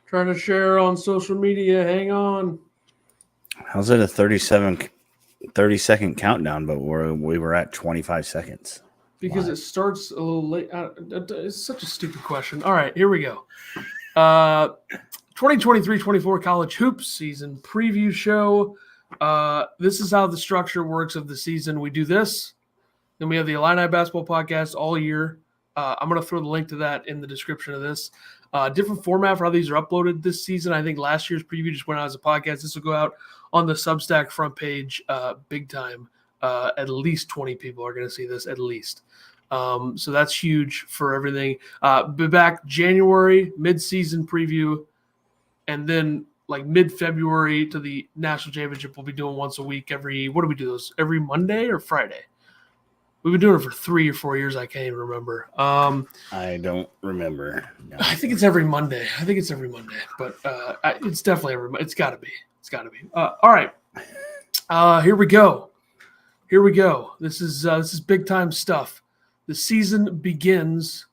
Trying to share on social media. Hang on. How's it a 30-second countdown, but we were at 25 seconds? Because it starts a little late. It's such a stupid question. All right, here we go. 2023-24 college hoops season preview show. This is how the structure works of the season. We do this. Then we have the Illini Basketball Podcast all year. I'm going to throw the link to that in the description of this. Different format for how these are uploaded this season. I think last year's preview just went out as a podcast. This will go out on the Substack front page big time. At least 20 people are going to see this, at least. So that's huge for everything. Be back January, mid-season preview, and then like mid-February to the national championship. We'll be doing once a week what do we do those? Every Monday or Friday? We've been doing it for 3 or 4 years. I can't even remember. I don't remember. No. I think it's every Monday. But it's definitely every Monday. It's got to be. All right. Here we go. This is big time stuff. The season begins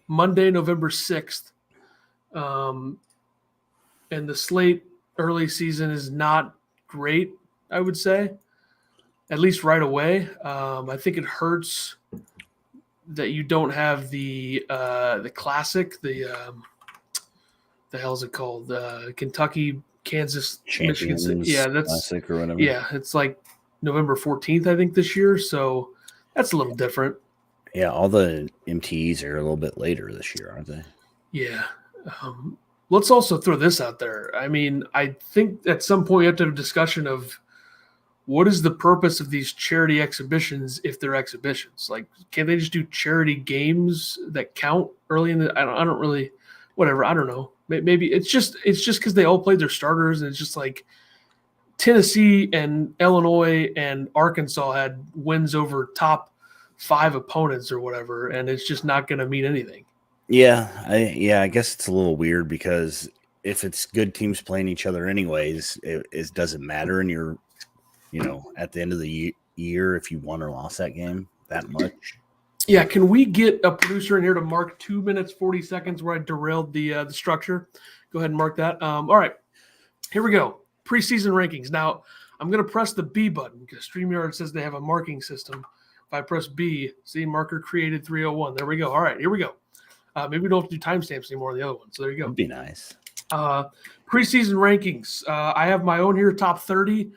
Monday, November 6th. And the slate early season is not great, I would say, at least right away. I think it hurts that you don't have the classic, the hell is it called? Kentucky, Kansas, Champions, Michigan. Yeah, that's classic or whatever. Yeah, it's like November 14th, I think, this year. So that's a little different. Yeah, all the MTEs are a little bit later this year, aren't they? Yeah. Let's also throw this out there. I mean, I think at some point you have to have a discussion of what is the purpose of these charity exhibitions if they're exhibitions? Like, can they just do charity games that count early in the – I don't really – whatever. I don't know. Maybe it's just because they all played their starters, and it's just like Tennessee and Illinois and Arkansas had wins over top 5 opponents or whatever, and it's just not going to mean anything. Yeah, I guess it's a little weird because if it's good teams playing each other anyways, it doesn't matter, and you're, at the end of the year if you won or lost that game that much. Yeah, can we get a producer in here to mark 2 minutes 40 seconds where I derailed the structure? Go ahead and mark that. All right, here we go. Preseason rankings. Now I'm going to press the B button because StreamYard says they have a marking system. If I press B, see marker created 301. There we go. All right, here we go. Maybe we don't have to do timestamps anymore on the other one. So there you go. That'd be nice. Preseason rankings. I have my own here, top 30.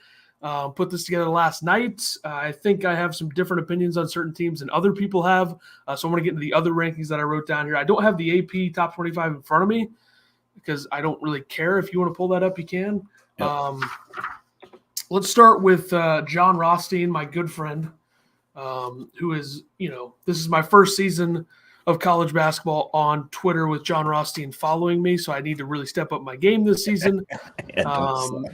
Put this together last night. I think I have some different opinions on certain teams than other people have. So I'm going to get into the other rankings that I wrote down here. I don't have the AP top 25 in front of me because I don't really care. If you want to pull that up, you can. Yep. Let's start with John Rothstein, my good friend, who is, this is my first season of college basketball on Twitter with John Rothstein following me. So I need to really step up my game this season. Let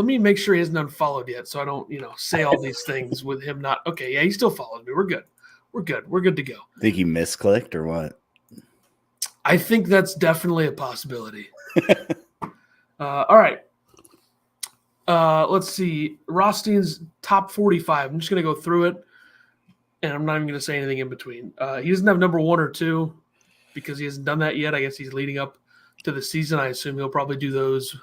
me make sure he hasn't unfollowed yet. So I don't, say all these things with him not. Okay. Yeah. He still follows me. We're good. We're good to go. Think he misclicked or what? I think that's definitely a possibility. All right. Let's see. Rothstein's top 45. I'm just going to go through it. And I'm not even going to say anything in between. He doesn't have number 1 or 2 because he hasn't done that yet. I guess he's leading up to the season. I assume he'll probably do those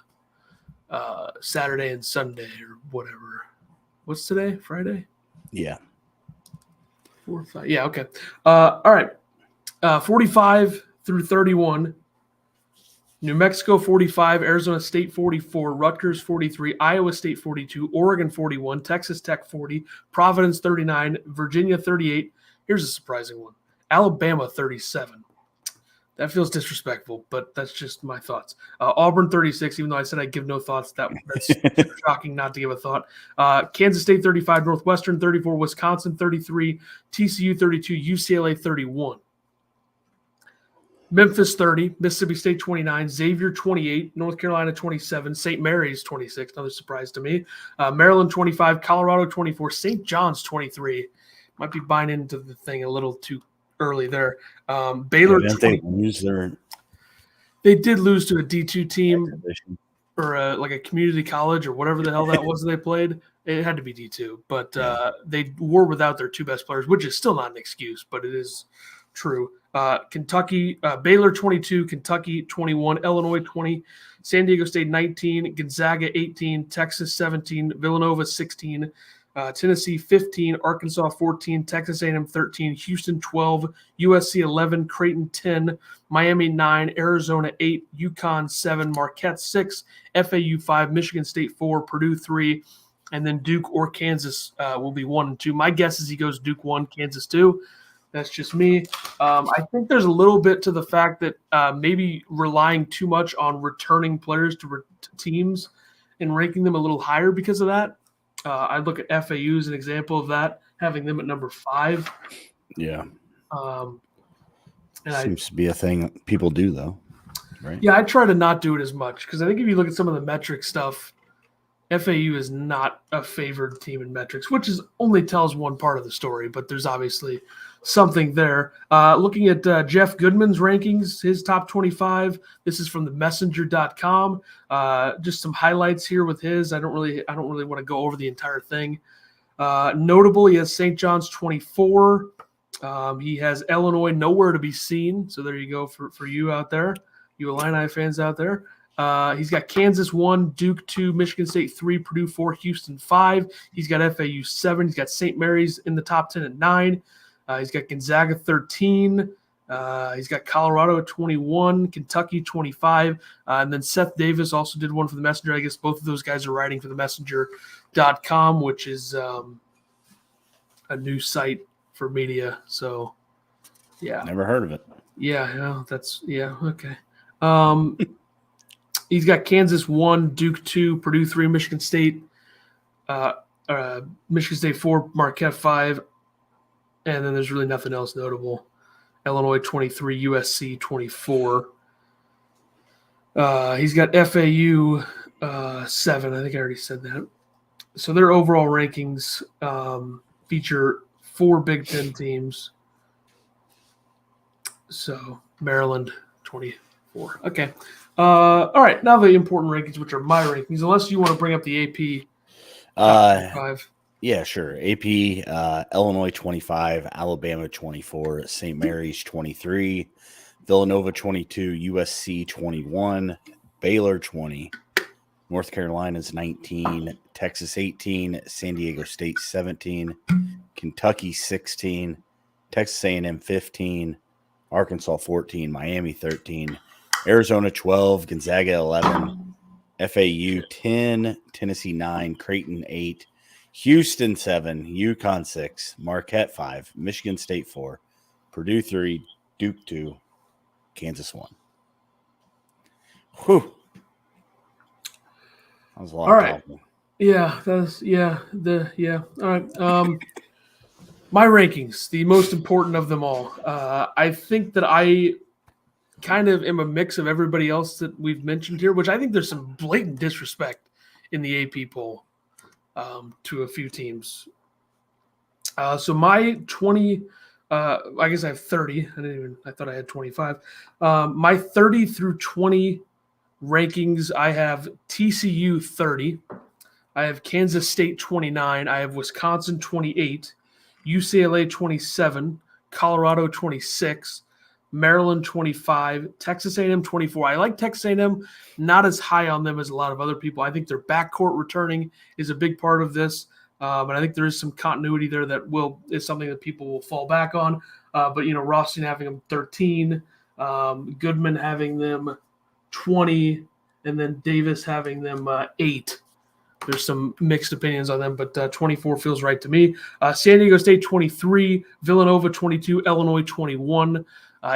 Saturday and Sunday or whatever. What's today? Friday? Yeah. 4 or 5. Yeah, okay. All right. 45 through 31. New Mexico 45, Arizona State 44, Rutgers 43, Iowa State 42, Oregon 41, Texas Tech 40, Providence 39, Virginia 38. Here's a surprising one. Alabama 37. That feels disrespectful, but that's just my thoughts. Auburn 36, even though I said I'd give no thoughts. That's shocking not to give a thought. Kansas State 35, Northwestern 34, Wisconsin 33, TCU 32, UCLA 31. Memphis 30, Mississippi State 29, Xavier 28, North Carolina 27, St. Mary's 26, another surprise to me. Maryland 25, Colorado 24, St. John's 23. Might be buying into the thing a little too early there. Baylor 20. They did lose to a D2 team or like a community college or whatever the hell that was they played. It had to be D2, but they were without their 2 best players, which is still not an excuse, but it is true. Kentucky, Baylor 22, Kentucky 21, Illinois 20, San Diego State 19, Gonzaga 18, Texas 17, Villanova 16, Tennessee 15, Arkansas 14, Texas A&M 13, Houston 12, USC 11, Creighton 10, Miami 9, Arizona 8, UConn 7, Marquette 6, FAU 5, Michigan State 4, Purdue 3, and then Duke or Kansas will be 1 and 2. My guess is he goes Duke 1, Kansas 2. That's just me. I think there's a little bit to the fact that maybe relying too much on returning players to teams and ranking them a little higher because of that. I look at FAU as an example of that, having them at number 5. Yeah. And Seems to be a thing people do, though, right? Yeah, I try to not do it as much because I think if you look at some of the metric stuff, FAU is not a favored team in metrics, which is only tells one part of the story, but there's obviously something there. Looking at Jeff Goodman's rankings, his top 25. This is from the messenger.com. Just some highlights here with his. I don't really want to go over the entire thing. Notable, he has St. John's 24. He has Illinois nowhere to be seen. So there you go for you out there, you Illini fans out there. He's got Kansas 1, Duke 2, Michigan State 3, Purdue 4, Houston 5. He's got FAU 7. He's got St. Mary's in the top 10 at 9. He's got Gonzaga 13. He's got Colorado at 21, Kentucky 25. And then Seth Davis also did one for the Messenger. I guess both of those guys are writing for the messenger.com, which is a new site for media. So, yeah. Never heard of it. Yeah, okay. He's got Kansas 1, Duke 2, Purdue 3, Michigan State 4, Marquette 5, and then there's really nothing else notable. Illinois 23, USC 24. He's got FAU 7. I think I already said that. So their overall rankings feature 4 Big Ten teams. So Maryland 24. Okay. All right. Now the important rankings, which are my rankings, unless you want to bring up the AP. 5. Yeah, sure. AP, Illinois 25, Alabama 24, St. Mary's 23, Villanova 22, USC 21, Baylor 20, North Carolina's 19, Texas 18, San Diego State 17, Kentucky 16, Texas A&M 15, Arkansas 14, Miami 13, Arizona 12, Gonzaga 11, FAU 10, Tennessee 9, Creighton 8, Houston 7, UConn 6, Marquette 5, Michigan State 4, Purdue 3, Duke 2, Kansas 1. Whew. That was a lot. All right. Yeah, that's All right. My rankings, the most important of them all. I think that I kind of am a mix of everybody else that we've mentioned here, which I think there's some blatant disrespect in the AP poll to a few teams. So my 20, I guess I have 30. I thought I had 25. My 30 through 20 rankings, I have TCU 30. I have Kansas State 29. I have Wisconsin 28. UCLA 27. Colorado 26. Maryland 25, Texas A&M 24. I like Texas A&M, not as high on them as a lot of other people. I think their backcourt returning is a big part of this, but I think there is some continuity there that is something that people will fall back on. But Rothstein having them 13, Goodman having them 20, and then Davis having them 8. There's some mixed opinions on them, but 24 feels right to me. San Diego State 23, Villanova 22, Illinois 21.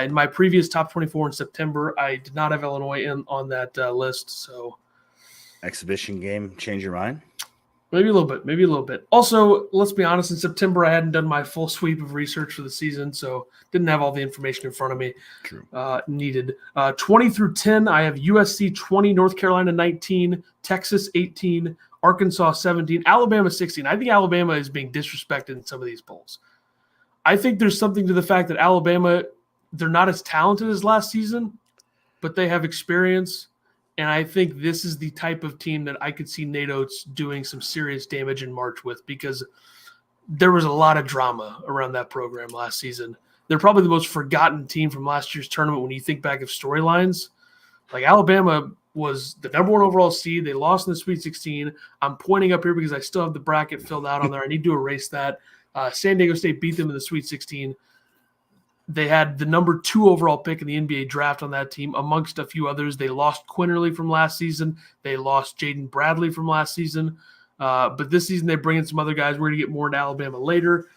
In my previous top 24 in September, I did not have Illinois on that list. So, exhibition game, change your mind? Maybe a little bit. Also, let's be honest, in September, I hadn't done my full sweep of research for the season, so didn't have all the information in front of me. True. Needed. 20 through 10, I have USC 20, North Carolina 19, Texas 18, Arkansas 17, Alabama 16. I think Alabama is being disrespected in some of these polls. I think there's something to the fact that Alabama – they're not as talented as last season, but they have experience. And I think this is the type of team that I could see Nate Oates doing some serious damage in March with, because there was a lot of drama around that program last season. they're probably the most forgotten team from last year's tournament when you think back of storylines. Like Alabama was the number 1 overall seed. They lost in the Sweet 16. I'm pointing up here because I still have the bracket filled out on there. I need to erase that. San Diego State beat them in the Sweet 16. They had the number 2 overall pick in the NBA draft on that team, amongst a few others. They lost Quinterly from last season. They lost Jaden Bradley from last season. But this season they bring in some other guys. We're going to get more into Alabama later.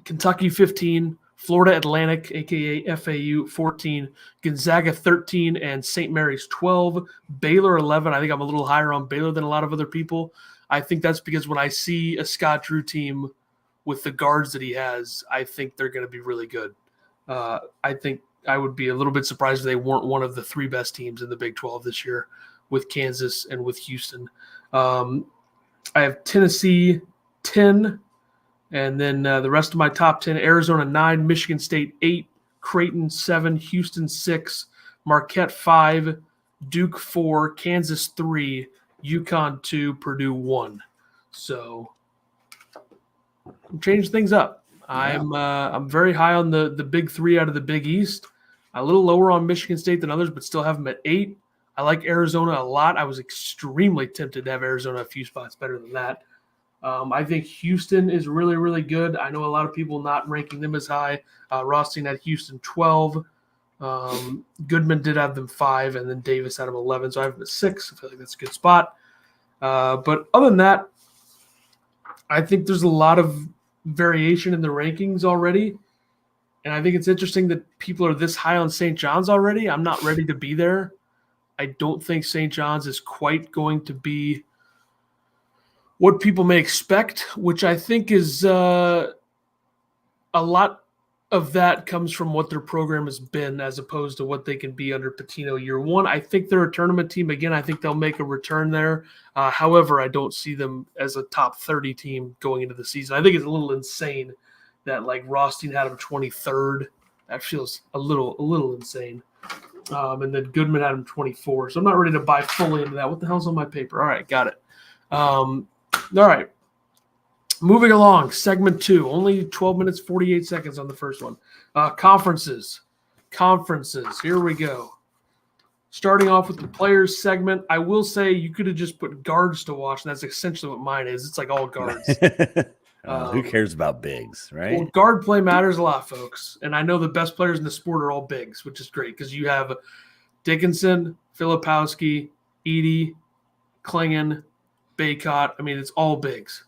Kentucky 15, Florida Atlantic, a.k.a. FAU 14, Gonzaga 13, and St. Mary's 12, Baylor 11. I think I'm a little higher on Baylor than a lot of other people. I think that's because when I see a Scott Drew team with the guards that he has, I think they're going to be really good. I think I would be a little bit surprised if they weren't one of the 3 best teams in the Big 12 this year with Kansas and with Houston. I have Tennessee 10, and then the rest of my top 10, Arizona 9, Michigan State 8, Creighton 7, Houston 6, Marquette 5, Duke 4, Kansas 3, UConn 2, Purdue 1. So change things up. Yeah. I'm very high on the big 3 out of the Big East. A little lower on Michigan State than others, but still have them at 8. I like Arizona a lot. I was extremely tempted to have Arizona a few spots better than that. I think Houston is really, really good. I know a lot of people not ranking them as high. Rothstein had Houston 12. Goodman did have them 5, and then Davis had them 11. So I have them at 6. I feel like that's a good spot. But other than that, I think there's a lot of variation in the rankings already. And I think it's interesting that people are this high on St. John's already. I'm not ready to be there. I don't think St. John's is quite going to be what people may expect, which I think is a lot of that comes from what their program has been as opposed to what they can be under Pitino year 1. I think they're a tournament team. Again, I think they'll make a return there. However, I don't see them as a top 30 team going into the season. I think it's a little insane that like Rothstein had them 23rd. That feels a little insane. And then Goodman had him 24. So I'm not ready to buy fully into that. What the hell's on my paper? All right, got it. All right. Moving along, segment 2. Only 12 minutes, 48 seconds on the first one. Conferences. Here we go. Starting off with the players segment, I will say you could have just put guards to watch, and that's essentially what mine is. It's like all guards. Who cares about bigs, right? Well, guard play matters a lot, folks. And I know the best players in the sport are all bigs, which is great because you have Dickinson, Filipowski, Edey, Klingon, Baycott. I mean, it's all bigs.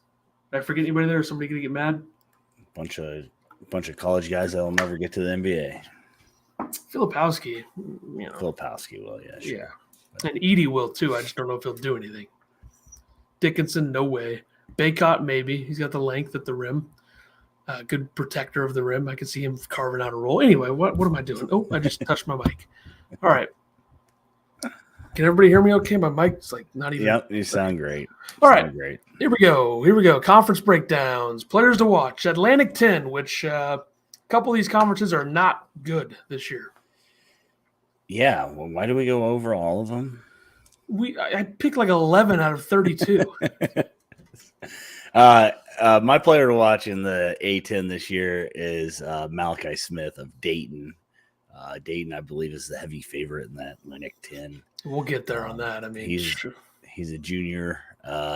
Did I forget anybody there? Is somebody going to get mad? Bunch of college guys that'll never get to the NBA. Filipowski, Filipowski will, yeah, sure. Yeah. And Edey will too. I just don't know if he'll do anything. Dickinson, no way. Baycott, maybe. He's got the length at the rim. Good protector of the rim. I can see him carving out a roll. Anyway, what am I doing? Oh, I just touched my mic. All right. Can everybody hear me okay? My mic's like not even. Yep, you sound great. All right. Great. Here we go. Conference breakdowns. Players to watch. Atlantic 10, which a couple of these conferences are not good this year. Yeah. Well, why do we go over all of them? I picked like 11 out of 32. My player to watch in the A10 this year is Malachi Smith of Dayton. Dayton, I believe, is the heavy favorite in that Atlantic 10. We'll get there on that. I mean, he's a junior.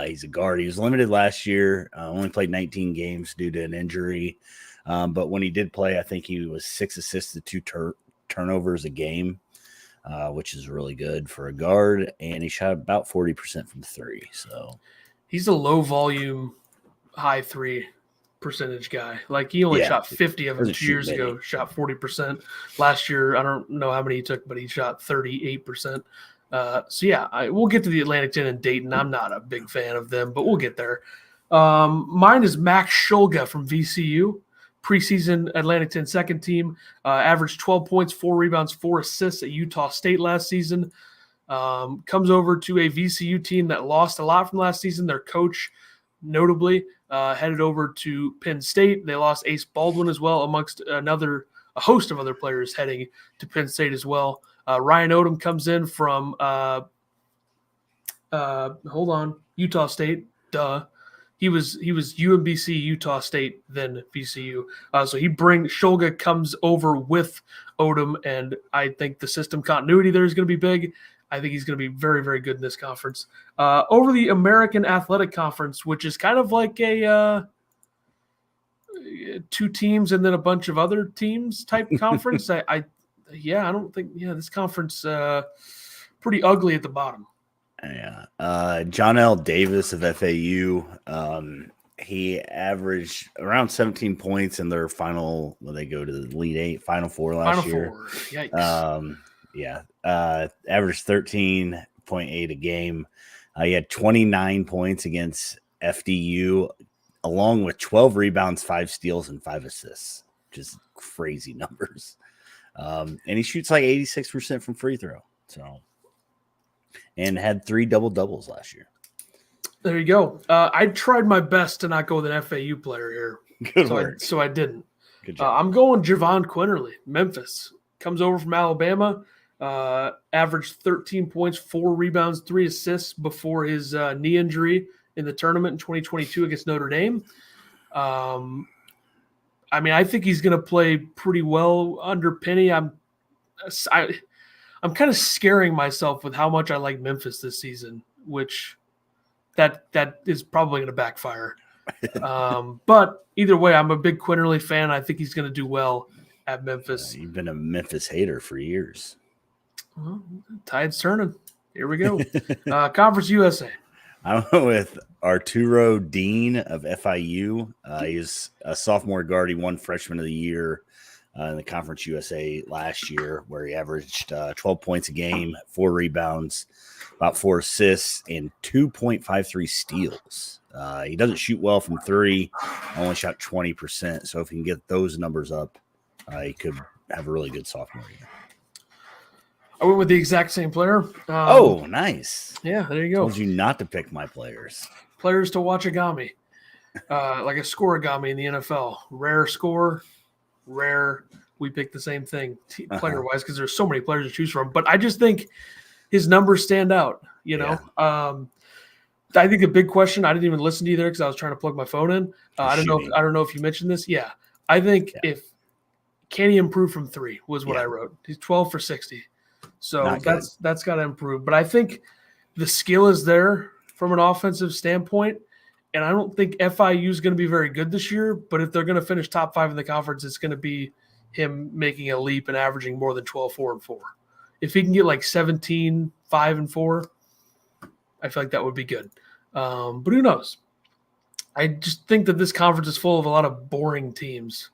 He's a guard. He was limited last year. Only played 19 games due to an injury. But when he did play, I think he was 6 assists to 2 turnovers a game, which is really good for a guard. And he shot about 40% from 3. So he's a low volume, high 3 percentage guy. Like he only shot 50 of them 2 years ago, shot 40%. Last year, I don't know how many he took, but he shot 38%. We'll get to the Atlantic 10 and Dayton. I'm not a big fan of them, but we'll get there. Mine is Max Shulga from VCU, preseason Atlantic 10 second team, averaged 12 points, 4 rebounds, 4 assists at Utah State last season. Comes over to a VCU team that lost a lot from last season. Their coach, notably, headed over to Penn State. They lost Ace Baldwin as well, amongst a host of other players heading to Penn State as well. Ryan Odom comes in from Utah State. He was UMBC, Utah State, then VCU. So Shulga comes over with Odom, and I think the system continuity there is going to be big. I think he's going to be very, very good in this conference. Over the American Athletic Conference, which is kind of like a 2 teams and then a bunch of other teams type conference. I don't think this conference pretty ugly at the bottom. Yeah. John L. Davis of FAU. He averaged around 17 points in their final when they go to the Elite Eight, Final Four last year. Yikes. Averaged 13.8 a game. He had 29 points against FDU, along with 12 rebounds, 5 steals, and 5 assists. Just crazy numbers. And he shoots like 86% from free throw. So, and had 3 double-doubles last year. There you go. I tried my best to not go with an FAU player here. Good work. So I didn't. Good job. I'm going Javon Quinterly, Memphis. Comes over from Alabama. Averaged 13 points, 4 rebounds, 3 assists before his knee injury in the tournament in 2022 against Notre Dame. I think he's going to play pretty well under Penny. I'm kind of scaring myself with how much I like Memphis this season, which that is probably going to backfire. But either way, I'm a big Quinterly fan. I think he's going to do well at Memphis. You've been a Memphis hater for years. Well, tide's turning. Here we go. Conference USA. I went with Arturo Dean of FIU. He's a sophomore guard. He won Freshman of the Year in the Conference USA last year, where he averaged 12 points a game, 4 rebounds, about 4 assists, and 2.53 steals. He doesn't shoot well from 3, only shot 20%. So if he can get those numbers up, he could have a really good sophomore year. I went with the exact same player. Nice. Yeah, there you go. Told you not to pick my players. Players to watch agami. Like a scoregami in the NFL. Rare score, rare. We picked the same thing player-wise because there's so many players to choose from. But I just think his numbers stand out, you know. Yeah. I think the big question, I didn't even listen to you there because I was trying to plug my phone in. I don't know if you mentioned this. Yeah. I think if can he improve from 3 was what I wrote. He's 12 for 60. So that's got to improve. But I think the skill is there from an offensive standpoint, and I don't think FIU is going to be very good this year. But if they're going to finish top 5 in the conference, it's going to be him making a leap and averaging more than 12, 4, and 4. If he can get like 17, 5, and 4, I feel like that would be good. But who knows? I just think that this conference is full of a lot of boring teams.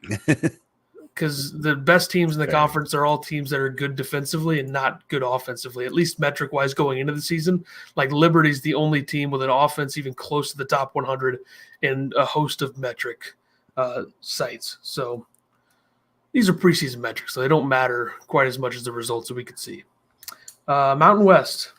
Because the best teams in the conference are all teams that are good defensively and not good offensively, at least metric-wise going into the season. Like Liberty's the only team with an offense even close to the top 100 in a host of metric sites. So these are preseason metrics, so they don't matter quite as much as the results that we could see. Mountain West.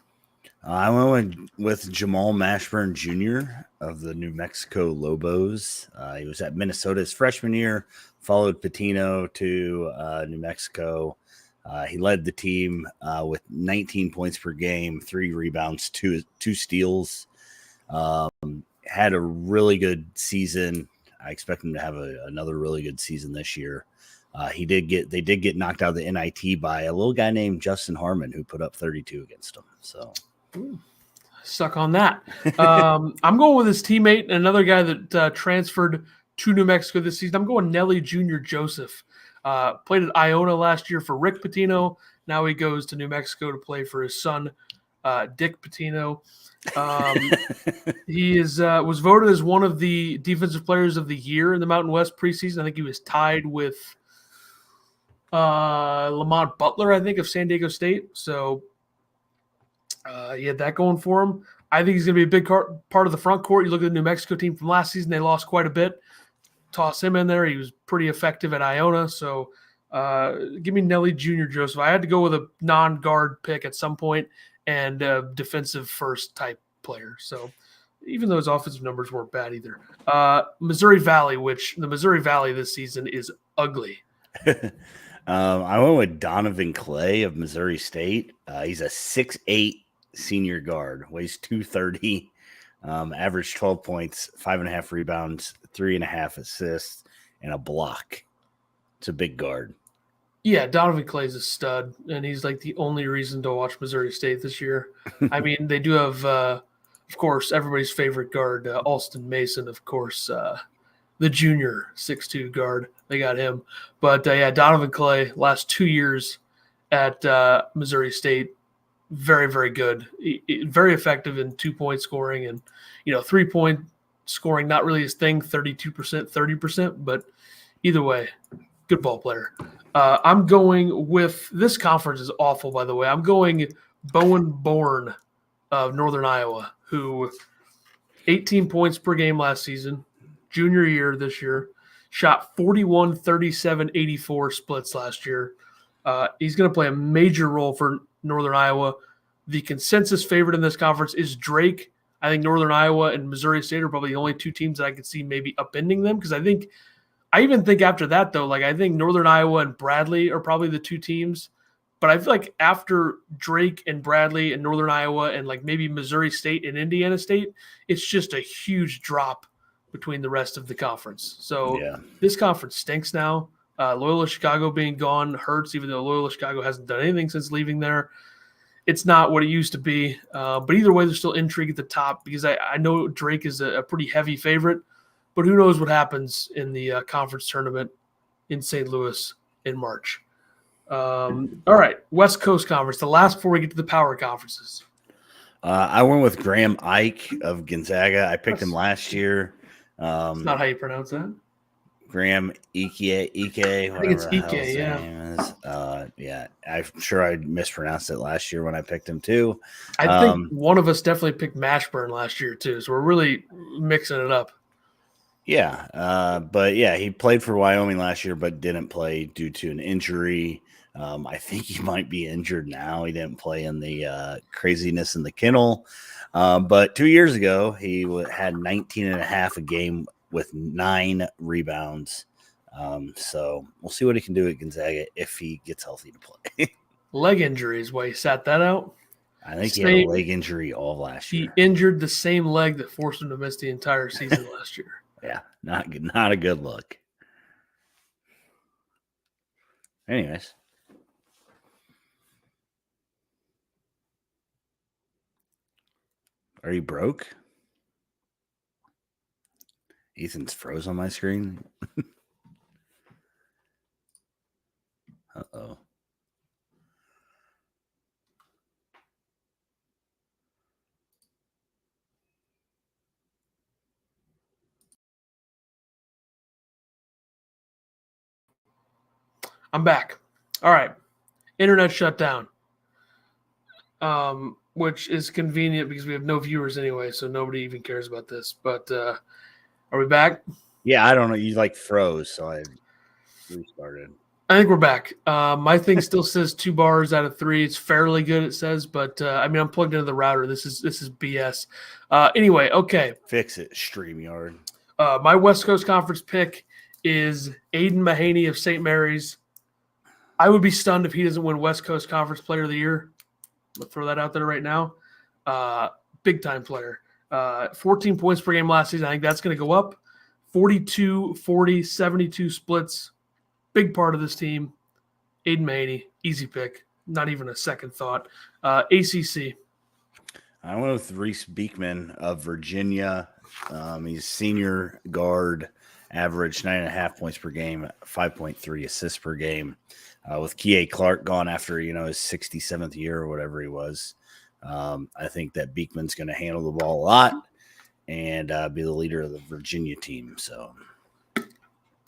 I went with Jamal Mashburn Jr. of the New Mexico Lobos. He was at Minnesota his freshman year, followed Patino to New Mexico. He led the team with 19 points per game, 3 rebounds, 2 steals. Had a really good season. I expect him to have another really good season this year. They did get knocked out of the NIT by a little guy named Justin Harmon, who put up 32 against them. So suck on that. I'm going with his teammate, another guy that transferred to New Mexico this season. I'm going Nelly Jr. Joseph. Played at Iona last year for Rick Pitino. Now he goes to New Mexico to play for his son, Dick Pitino. He was voted as one of the defensive players of the year in the Mountain West preseason. I think he was tied with Lamont Butler, I think, of San Diego State. So he had that going for him. I think he's going to be a big part of the front court. You look at the New Mexico team from last season, they lost quite a bit. Toss him in there. He was pretty effective at Iona. So give me Nelly Jr. Joseph. I had to go with a non-guard pick at some point and a defensive first type player. So even though his offensive numbers weren't bad either. Missouri Valley, which the Missouri Valley this season is ugly. I went with Donovan Clay of Missouri State. He's a 6'8" senior guard, weighs 230. Averaged 12 points, 5.5 rebounds, 3.5 assists, and a block. It's a big guard. Yeah, Donovan Clay's a stud, and he's like the only reason to watch Missouri State this year. I mean, they do have, of course, everybody's favorite guard, Alston Mason, of course, the junior 6'2" guard. They got him. But, yeah, Donovan Clay, last 2 years at Missouri State, very, very good. Very effective in 2-point scoring and, 3-point scoring, not really his thing, 32%, 30%, but either way, good ball player. I'm going with – this conference is awful, by the way. I'm going Bowen Bourne of Northern Iowa, who 18 points per game last season, junior year this year, shot 41, 37, 84 splits last year. He's going to play a major role for Northern Iowa. The consensus favorite in this conference is Drake. I think Northern Iowa and Missouri State are probably the only two teams that I could see maybe upending them because I even think after that, though, like I think Northern Iowa and Bradley are probably the two teams. But I feel like after Drake and Bradley and Northern Iowa and like maybe Missouri State and Indiana State, it's just a huge drop between the rest of the conference. So This conference stinks now. Loyola Chicago being gone hurts, even though Loyola Chicago hasn't done anything since leaving there. It's not what it used to be. But either way, there's still intrigue at the top because I know Drake is a pretty heavy favorite. But who knows what happens in the conference tournament in St. Louis in March. All right, West Coast Conference, the last before we get to the power conferences. I went with Graham Ike of Gonzaga. I picked him last year. That's not how you pronounce that. Graham Ike, I think it's Ike, yeah. I'm sure I mispronounced it last year when I picked him too. I think one of us definitely picked Mashburn last year too, so we're really mixing it up. Yeah, but yeah, he played for Wyoming last year, but didn't play due to an injury. I think he might be injured now. He didn't play in the craziness in the kennel. But 2 years ago, he had 19.5 a game with 9 rebounds. So we'll see what he can do at Gonzaga if he gets healthy to play. Leg injury is why he sat that out. I think he had a leg injury all last year. He injured the same leg that forced him to miss the entire season last year. Yeah, not a good look. Anyways. Are you broke? Ethan's froze on my screen. Uh-oh. I'm back. All right. Internet shut down. Which is convenient because we have no viewers anyway, so nobody even cares about this. But are we back? Yeah, I don't know. You froze, so I restarted. I think we're back. My thing still says 2 bars out of 3. It's fairly good, it says, but I'm plugged into the router. This is BS. Anyway, okay. Fix it, StreamYard. My West Coast Conference pick is Aiden Mahaney of St. Mary's. I would be stunned if he doesn't win West Coast Conference Player of the Year. I'll throw that out there right now. Big time player. 14 points per game last season. I think that's going to go up. 42, 40, 72 splits. Big part of this team. Aiden Mahaney, easy pick. Not even a second thought. ACC. I went with Reese Beekman of Virginia. He's senior guard, averaged 9.5 points per game, 5.3 assists per game. With Kie Clark gone after his 67th year or whatever he was, I think that Beekman's going to handle the ball a lot and be the leader of the Virginia team. So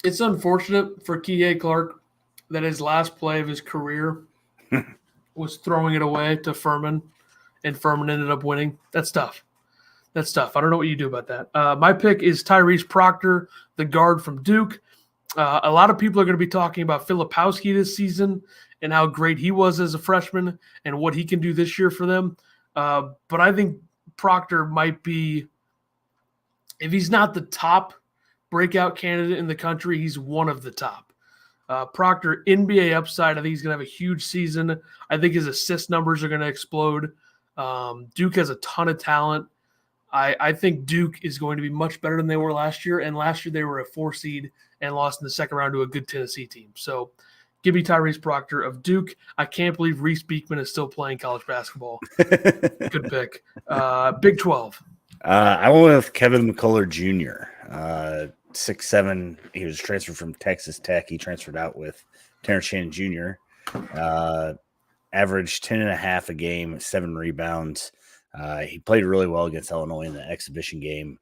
it's unfortunate for Kie Clark that his last play of his career was throwing it away to Furman, and Furman ended up winning. That's tough. I don't know what you do about that. My pick is Tyrese Proctor, the guard from Duke. A lot of people are going to be talking about Filipowski this season and how great he was as a freshman and what he can do this year for them. But I think Proctor might be, if he's not the top breakout candidate in the country, he's one of the top. Proctor, NBA upside, I think he's going to have a huge season. I think his assist numbers are going to explode. Duke has a ton of talent. I think Duke is going to be much better than they were last year, and last year they were a 4 seed and lost in the second round to a good Tennessee team. So give me Tyrese Proctor of Duke. I can't believe Reese Beekman is still playing college basketball. Good pick. Big 12. I went with Kevin McCullough Jr. 6'7". He was transferred from Texas Tech. He transferred out with Terrence Shannon Jr. Averaged 10.5 a game, 7 rebounds. He played really well against Illinois in the exhibition game,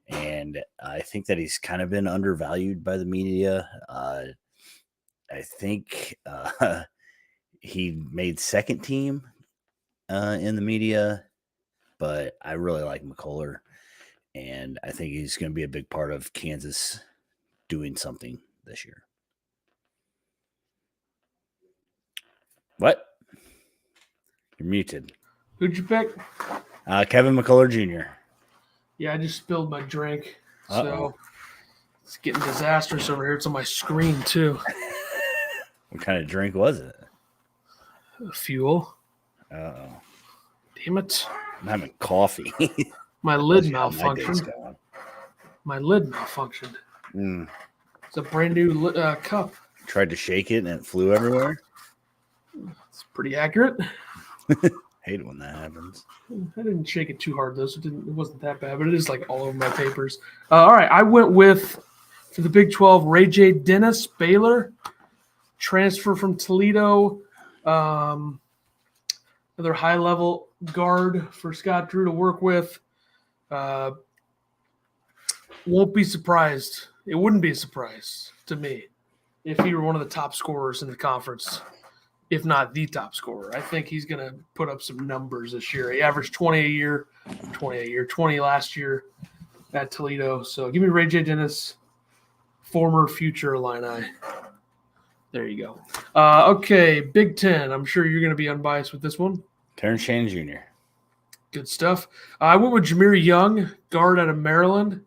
and I think that he's kind of been undervalued by the media. I think he made second team in the media, but I really like McCullough, and I think he's going to be a big part of Kansas doing something this year. What? You're muted. Who'd you pick? Kevin McCullough Jr. Yeah, I just spilled my drink, Uh-oh. so it's getting disastrous over here. It's on my screen, too. What kind of drink was it? Fuel. Uh-oh. Damn it. I'm having coffee. My lid That's how my day's malfunctioned. going. My lid malfunctioned. Mm. It's a brand new cup. Tried to shake it and it flew everywhere. It's pretty accurate. Hate it when that happens. I didn't shake it too hard, though, so it wasn't that bad, but it is like all over my papers. All right, I went with, for the Big 12, Ray J. Dennis, Baylor, transfer from Toledo, another high-level guard for Scott Drew to work with. Won't be surprised. It wouldn't be a surprise to me if he were one of the top scorers in the conference, if not the top scorer. I think he's going to put up some numbers this year. He averaged 20 last year at Toledo. So give me Ray J. Dennis, former future Illini. There you go. Okay, Big Ten. I'm sure you're going to be unbiased with this one. Terrence Shannon Jr. Good stuff. I went with Jameer Young, guard out of Maryland.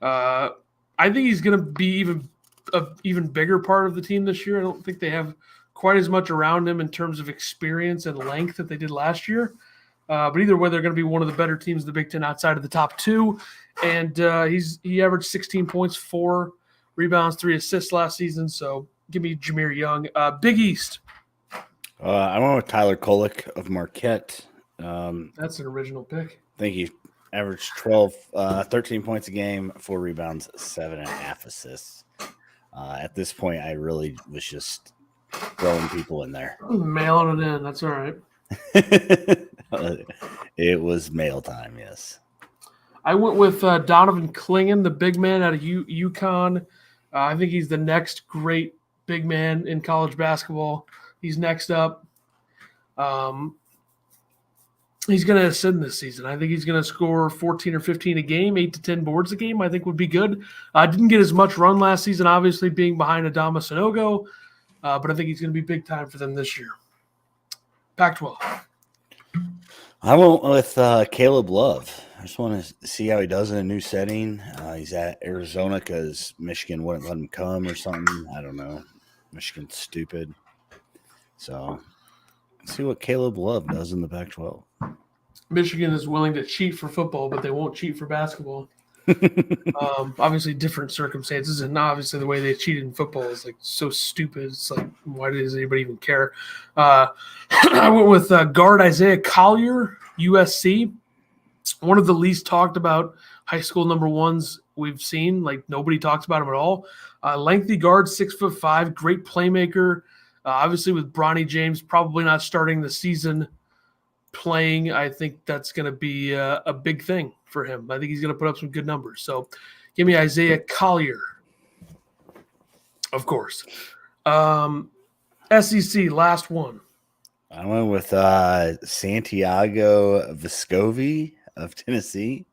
I think he's going to be even bigger part of the team this year. I don't think they have quite as much around him in terms of experience and length that they did last year. But either way, they're going to be one of the better teams in the Big Ten outside of the top two. And he averaged 16 points, 4 rebounds, 3 assists last season. So give me Jameer Young. Big East. I went with Tyler Kolek of Marquette. That's an original pick. I think he averaged 13 points a game, 4 rebounds, 7.5 assists. At this point, I really was just throwing people in there. Mailing it in. That's all right. It was mail time, yes. I went with Donovan Clingan, the big man out of UConn. I think he's the next great big man in college basketball. He's next up. He's going to ascend this season. I think he's going to score 14 or 15 a game, 8 to 10 boards a game, I think would be good. Didn't get as much run last season, obviously being behind Adama Sanogo, but I think he's going to be big time for them this year. Pac-12. I went with Caleb Love. I just want to see how he does in a new setting. He's at Arizona because Michigan wouldn't let him come or something. I don't know. Michigan's stupid. So let's see what Caleb Love does in the Pac-12. Michigan is willing to cheat for football, but they won't cheat for basketball. Obviously, different circumstances, and obviously the way they cheated in football is like so stupid. It's like, why does anybody even care? I went with guard Isaiah Collier, USC. One of the least talked about high school number ones we've seen. Like nobody talks about him at all. Lengthy guard, 6'5", great playmaker. Obviously, with Bronny James probably not starting the season playing, I think that's going to be a big thing for him. I think he's going to put up some good numbers. So give me Isaiah Collier, of course. SEC, last one. I went with Santiago Vescovi of Tennessee.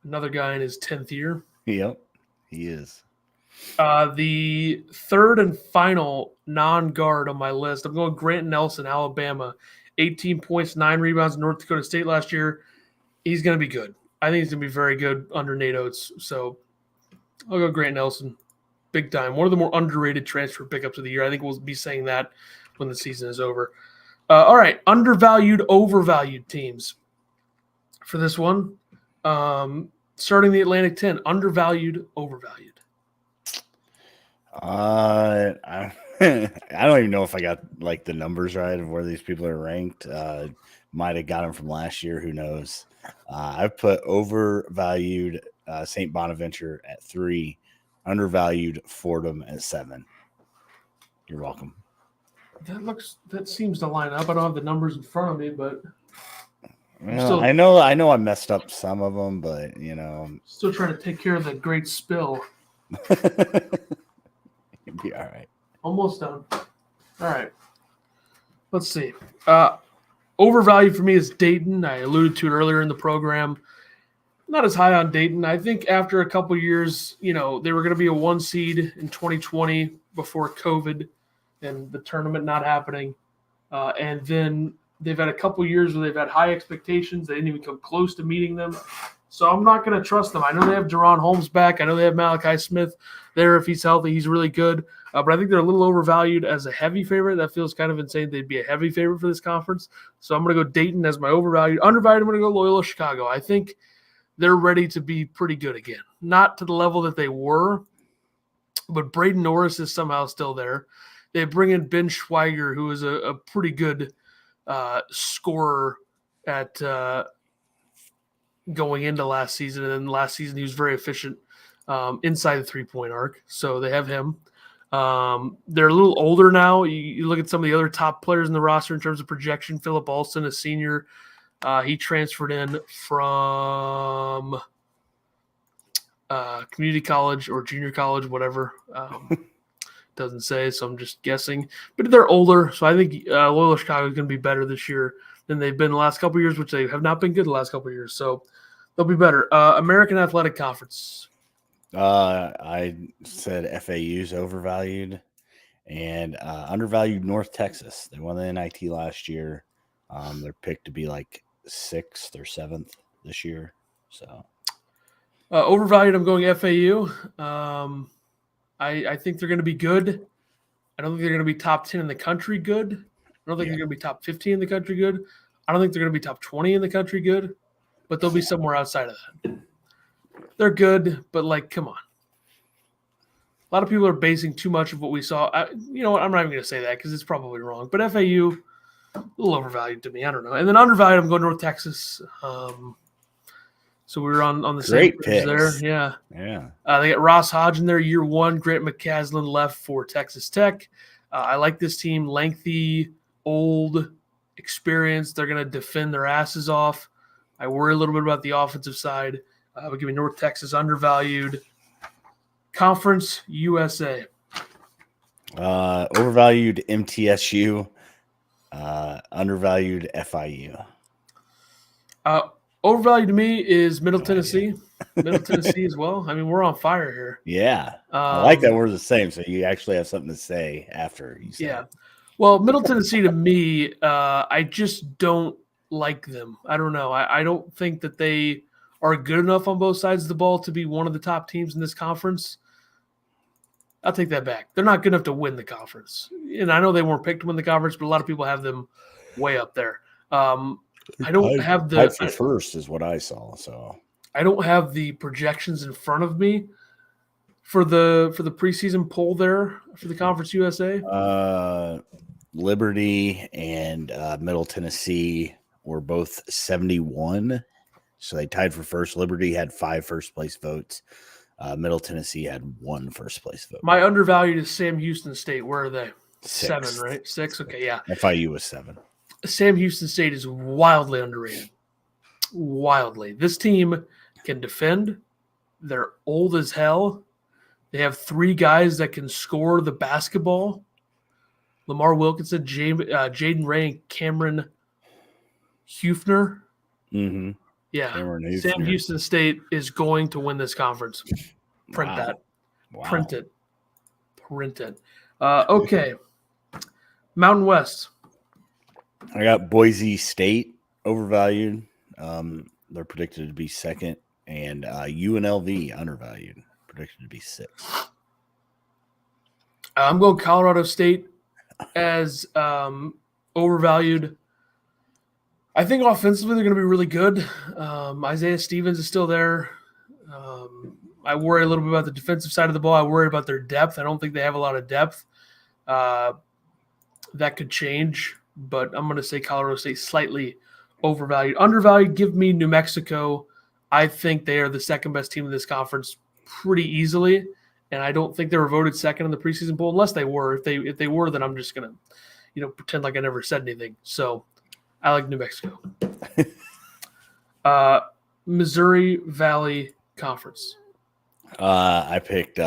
Another guy in his 10th year. Yep, he is. The third and final non-guard on my list, I'm going Grant Nelson, Alabama. 18 points, 9 rebounds, North Dakota State last year. He's going to be good. I think he's going to be very good under Nate Oates. So I'll go Grant Nelson. Big time. One of the more underrated transfer pickups of the year. I think we'll be saying that when the season is over. All right, undervalued, overvalued teams. for this one. Starting the Atlantic 10, undervalued, overvalued. I don't even know if I got like the numbers right of where these people are ranked. Might have got them from last year. Who knows? I've put overvalued St. Bonaventure at 3, undervalued Fordham at 7. You're welcome. That seems to line up. I don't have the numbers in front of me, but Well, I know I messed up some of them, but still trying to take care of the great spill. You'd be all right. Almost done. All right. Let's see. Overvalued for me is Dayton. I alluded to it earlier in the program. Not as high on Dayton. I think after a couple years, they were going to be a 1 seed in 2020 before COVID and the tournament not happening. And then they've had a couple years where they've had high expectations. They didn't even come close to meeting them. So I'm not going to trust them. I know they have Deron Holmes back. I know they have Malachi Smith there. If he's healthy, he's really good. But I think they're a little overvalued as a heavy favorite. That feels kind of insane. They'd be a heavy favorite for this conference. So I'm going to go Dayton as my overvalued. Undervalued, I'm going to go Loyola Chicago. I think they're ready to be pretty good again. Not to the level that they were, but Braden Norris is somehow still there. They bring in Ben Schweiger, who is a pretty good scorer at going into last season. And then last season, he was very efficient inside the three-point arc. So they have him. They're a little older now. You look at some of the other top players in the roster in terms of projection. Philip Alston, a senior. He transferred in from community college or junior college, whatever. Doesn't say, so I'm just guessing. But they're older, so I think Loyola Chicago is going to be better this year than they've been the last couple of years, which they have not been good the last couple of years. So they'll be better. American Athletic Conference. I said FAU's overvalued and undervalued North Texas. They won the NIT last year. They're picked to be like 6th or 7th this year. So overvalued, I'm going FAU. I think they're going to be good. I don't think they're going to be top 10 in the country good. I don't think they're going to be top 15 in the country good. I don't think they're going to be top 20 in the country good, but they'll be somewhere outside of that. They're good, but come on. A lot of people are basing too much of what we saw. You know what? I'm not even going to say that because it's probably wrong. But FAU, a little overvalued to me. I don't know. And then undervalued, I'm going North Texas. So we were on the same page there. Yeah. They got Ross Hodge in there year 1. Grant McCaslin left for Texas Tech. I like this team. Lengthy, old, experienced. They're going to defend their asses off. I worry a little bit about the offensive side. But give me North Texas undervalued. Conference USA. Overvalued MTSU. Undervalued FIU. Overvalued to me is Middle Tennessee. Middle Tennessee as well. I mean, we're on fire here. Yeah. I like that we're the same, so you actually have something to say after you say it. Well, Middle Tennessee to me, I just don't like them. I don't know. I don't think that they are good enough on both sides of the ball to be one of the top teams in this conference. I'll take that back. They're not good enough to win the conference. And I know they weren't picked to win the conference, but a lot of people have them way up there. I don't have the for first is what I saw. So I don't have the projections in front of me for the preseason poll there for the Conference USA. Liberty and Middle Tennessee were both 71. So they tied for first. Liberty had 5 first-place votes. Middle Tennessee had 1 first-place vote. My undervalued is Sam Houston State. Where are they? 6. 7, right? 6? Okay, yeah. FIU was 7. Sam Houston State is wildly underrated. Wildly. This team can defend. They're old as hell. They have 3 guys that can score the basketball. Lamar Wilkinson, Jaden Ray, and Cameron Hufner. Mm-hmm. Yeah. Sam Houston State is going to win this conference. Print that. Wow. Print it. Okay. Mountain West. I got Boise State overvalued. They're predicted to be 2nd, and UNLV undervalued, predicted to be 6th. I'm going Colorado State as overvalued. I think offensively they're going to be really good. Isaiah Stevens is still there. I worry a little bit about the defensive side of the ball. I worry about their depth. I don't think they have a lot of depth. That could change, but I'm going to say Colorado State slightly overvalued. Undervalued, give me New Mexico. I think they are the second best team in this conference pretty easily, and I don't think they were voted second in the preseason poll unless they were. If they were, then I'm just going to pretend like I never said anything. So I like New Mexico. Missouri Valley Conference. I picked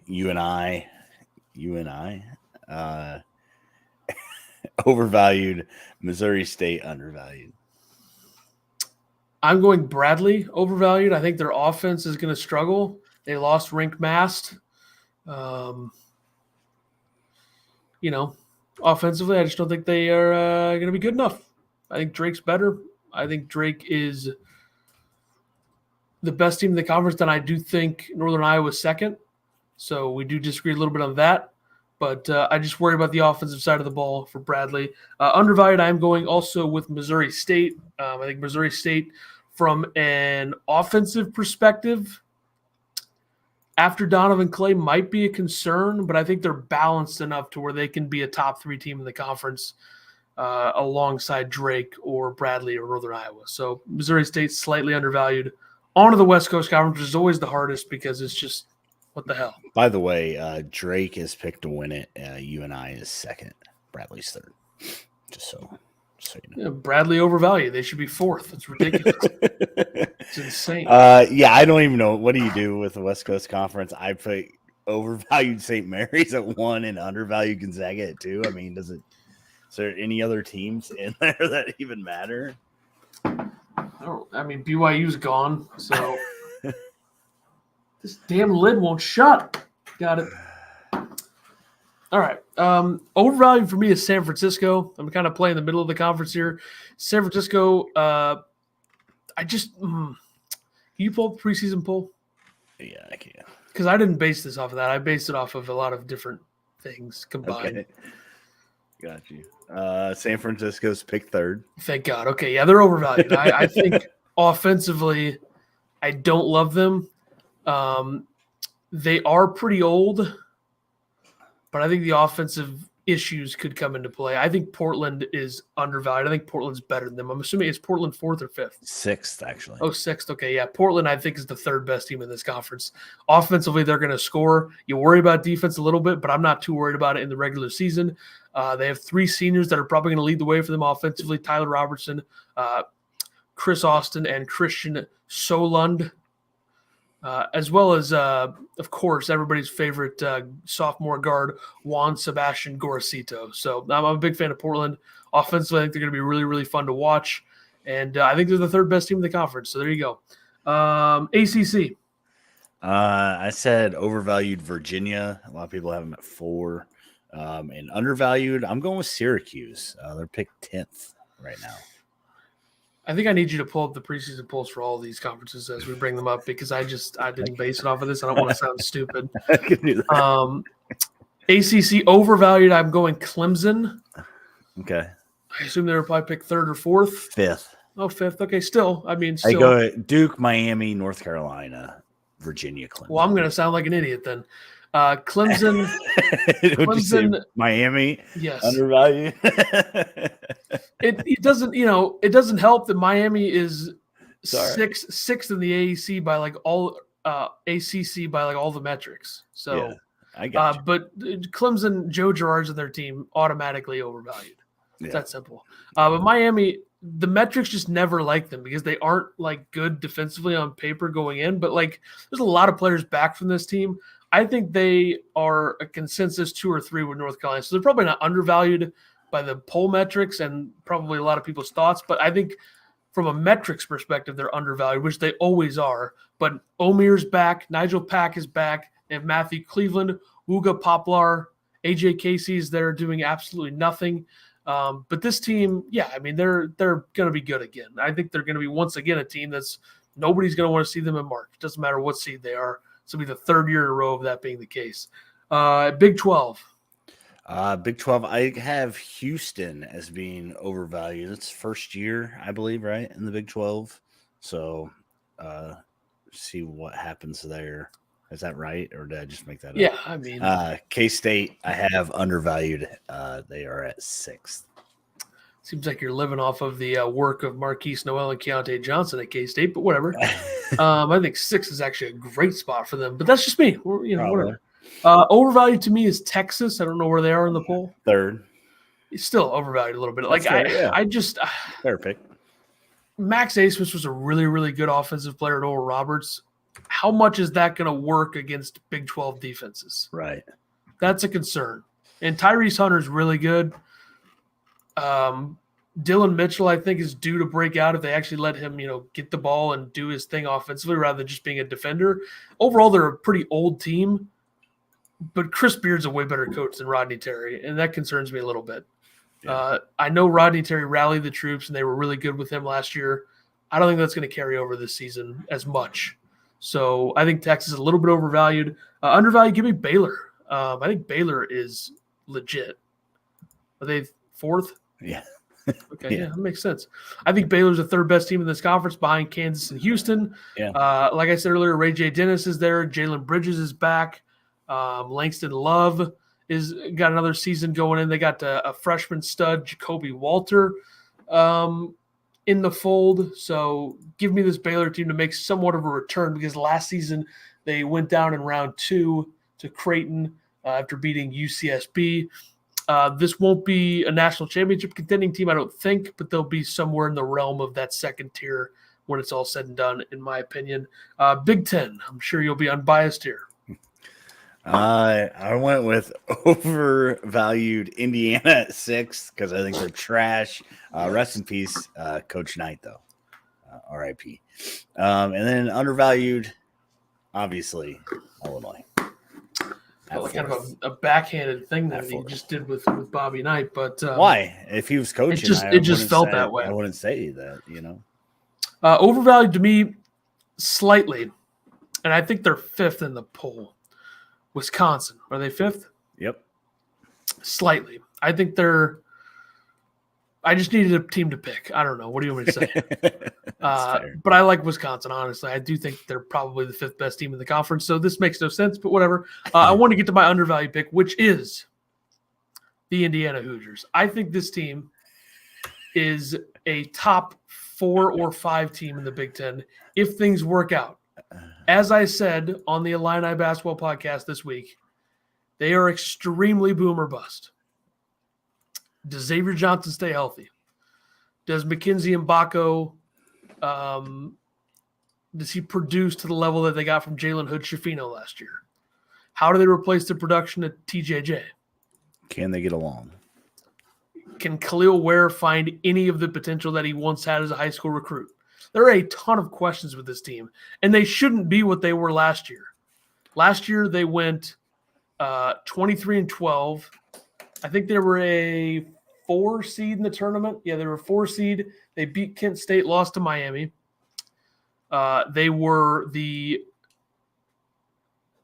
UNI. Overvalued. Missouri State undervalued. I'm going Bradley overvalued. I think their offense is going to struggle. They lost Rink Mast. Offensively, I just don't think they are going to be good enough. I think Drake's better. I think Drake is the best team in the conference. Then I do think Northern Iowa is second. So we do disagree a little bit on that. But I just worry about the offensive side of the ball for Bradley. Undervalued, I'm going also with Missouri State. I think Missouri State, from an offensive perspective, after Donovan Clay might be a concern, but I think they're balanced enough to where they can be a top 3 team in the conference alongside Drake or Bradley or Northern Iowa. So Missouri State slightly undervalued. On to the West Coast Conference, which is always the hardest because it's just – what the hell? By the way, Drake is picked to win it. UNI is second. Bradley's third. Just so you know. Yeah, Bradley overvalued. They should be fourth. It's ridiculous. It's insane. I don't even know. What do you do with the West Coast Conference? I put overvalued St. Mary's at 1 and undervalued Gonzaga at 2. I mean, is there any other teams in there that even matter? BYU's gone, so – this damn lid won't shut. Got it. All right. Overvalued for me is San Francisco. I'm kind of playing the middle of the conference here. San Francisco, can you pull up the preseason poll? Yeah, I can. Because I didn't base this off of that. I based it off of a lot of different things combined. Okay. Got you. San Francisco's picked third. Thank God. Okay, yeah, they're overvalued. I think offensively, I don't love them. They are pretty old, but I think the offensive issues could come into play. I think Portland is undervalued. I think Portland's better than them. I'm assuming it's Portland 4th or 5th? 6th, actually. Oh, 6th. Okay, yeah. Portland, I think, is the 3rd best team in this conference. Offensively, they're going to score. You worry about defense a little bit, but I'm not too worried about it in the regular season. They have 3 seniors that are probably going to lead the way for them offensively: Tyler Robertson, Chris Austin, and Christian Solund. As well as, of course, everybody's favorite sophomore guard, Juan Sebastian Gorosito. So I'm a big fan of Portland. Offensively, I think they're going to be really, really fun to watch. And I think they're the 3rd best team in the conference. So there you go. ACC. I said overvalued Virginia. A lot of people have them at 4. And undervalued, I'm going with Syracuse. They're picked 10th right now. I think I need you to pull up the preseason polls for all of these conferences as we bring them up because I didn't base it off of this. I don't want to sound stupid. I can do that. ACC overvalued. I'm going Clemson. Okay. I assume they were probably picked 3rd or 4th. 5th. Oh, 5th. Okay, still. I go Duke, Miami, North Carolina, Virginia, Clemson. Well, I'm going to sound like an idiot then. Clemson. Miami. Yes. Undervalued. It doesn't help that Miami is sixth in the AAC by like all ACC by like all the metrics. So yeah, I got you. But Clemson, Joe Girard's in their team automatically overvalued. It's that simple. But Miami, the metrics just never like them because they aren't like good defensively on paper going in. But like, there's a lot of players back from this team. I think they are a consensus 2 or 3 with North Carolina. So they're probably not undervalued by the poll metrics and probably a lot of people's thoughts. But I think from a metrics perspective, they're undervalued, which they always are. But Omir's back. Nigel Pack is back. They have Matthew Cleveland, Uga Poplar, AJ Casey is there doing absolutely nothing. But this team, they're going to be good again. I think they're going to be once again a team that's nobody's going to want to see them in March. It doesn't matter what seed they are. This will be the 3rd year in a row of that being the case. Big 12. Big 12, I have Houston as being overvalued. It's first year, I believe, right, in the Big 12. So see what happens there. Is that right, or did I just make that Yeah, up? I mean, K-State, I have undervalued. They are at 6th. seems like you're living off of the work of Marquise Noel and Keontae Johnson at K-State, but whatever. I think 6 is actually a great spot for them, but that's just me. Whatever. Overvalued to me is Texas. I don't know where they are in the poll. 3rd. It's still overvalued a little bit. That's fair, yeah. I just Fair pick. Max Asmus was a really, really good offensive player at Oral Roberts. How much is that going to work against Big 12 defenses? Right. That's a concern. And Tyrese Hunter is really good. Dylan Mitchell, I think, is due to break out if they actually let him, get the ball and do his thing offensively rather than just being a defender. Overall, they're a pretty old team, but Chris Beard's a way better coach than Rodney Terry, and that concerns me a little bit. Yeah. I know Rodney Terry rallied the troops, and they were really good with him last year. I don't think that's going to carry over this season as much. So I think Texas is a little bit overvalued. Undervalued, give me Baylor. I think Baylor is legit. Are they 4th? Yeah. Okay, yeah, that makes sense. I think Baylor's the 3rd best team in this conference behind Kansas and Houston. Yeah. Like I said earlier, Ray J. Dennis is there. Jalen Bridges is back. Langston Love is got another season going in. They got a freshman stud, Jacoby Walter, in the fold. So give me this Baylor team to make somewhat of a return because last season they went down in round 2 to Creighton after beating UCSB. This won't be a national championship contending team, I don't think, but they'll be somewhere in the realm of that second tier when it's all said and done, in my opinion. Big Ten, I'm sure you'll be unbiased here. I went with overvalued Indiana at 6th because I think they're trash. Rest in peace, Coach Knight, though. R.I.P. And then undervalued, obviously, Illinois. Kind of a backhanded thing that he just did with Bobby Knight, but why? If he was coaching, it just felt that way. I wouldn't say that, Overvalued to me slightly, and I think they're 5th in the poll. Wisconsin, are they 5th? Yep. Slightly. I think they're. I just needed a team to pick. I don't know. What do you want me to say? But I like Wisconsin, honestly. I do think they're probably the 5th best team in the conference, so this makes no sense, but whatever. I want to get to my undervalued pick, which is the Indiana Hoosiers. I think this team is a top 4 or 5 team in the Big Ten if things work out. As I said on the Illini Basketball Podcast this week, they are extremely boom or bust. Does Xavier Johnson stay healthy? Does Mackenzie Mbako, does he produce to the level that they got from Jalen Hood-Schifino last year? How do they replace the production at TJJ? Can they get along? Can Khalil Ware find any of the potential that he once had as a high school recruit? There are a ton of questions with this team, and they shouldn't be what they were last year. Last year, they went 23-12. I think they were a 4 seed in the tournament. Yeah, they were a 4 seed. They beat Kent State, lost to Miami. They were the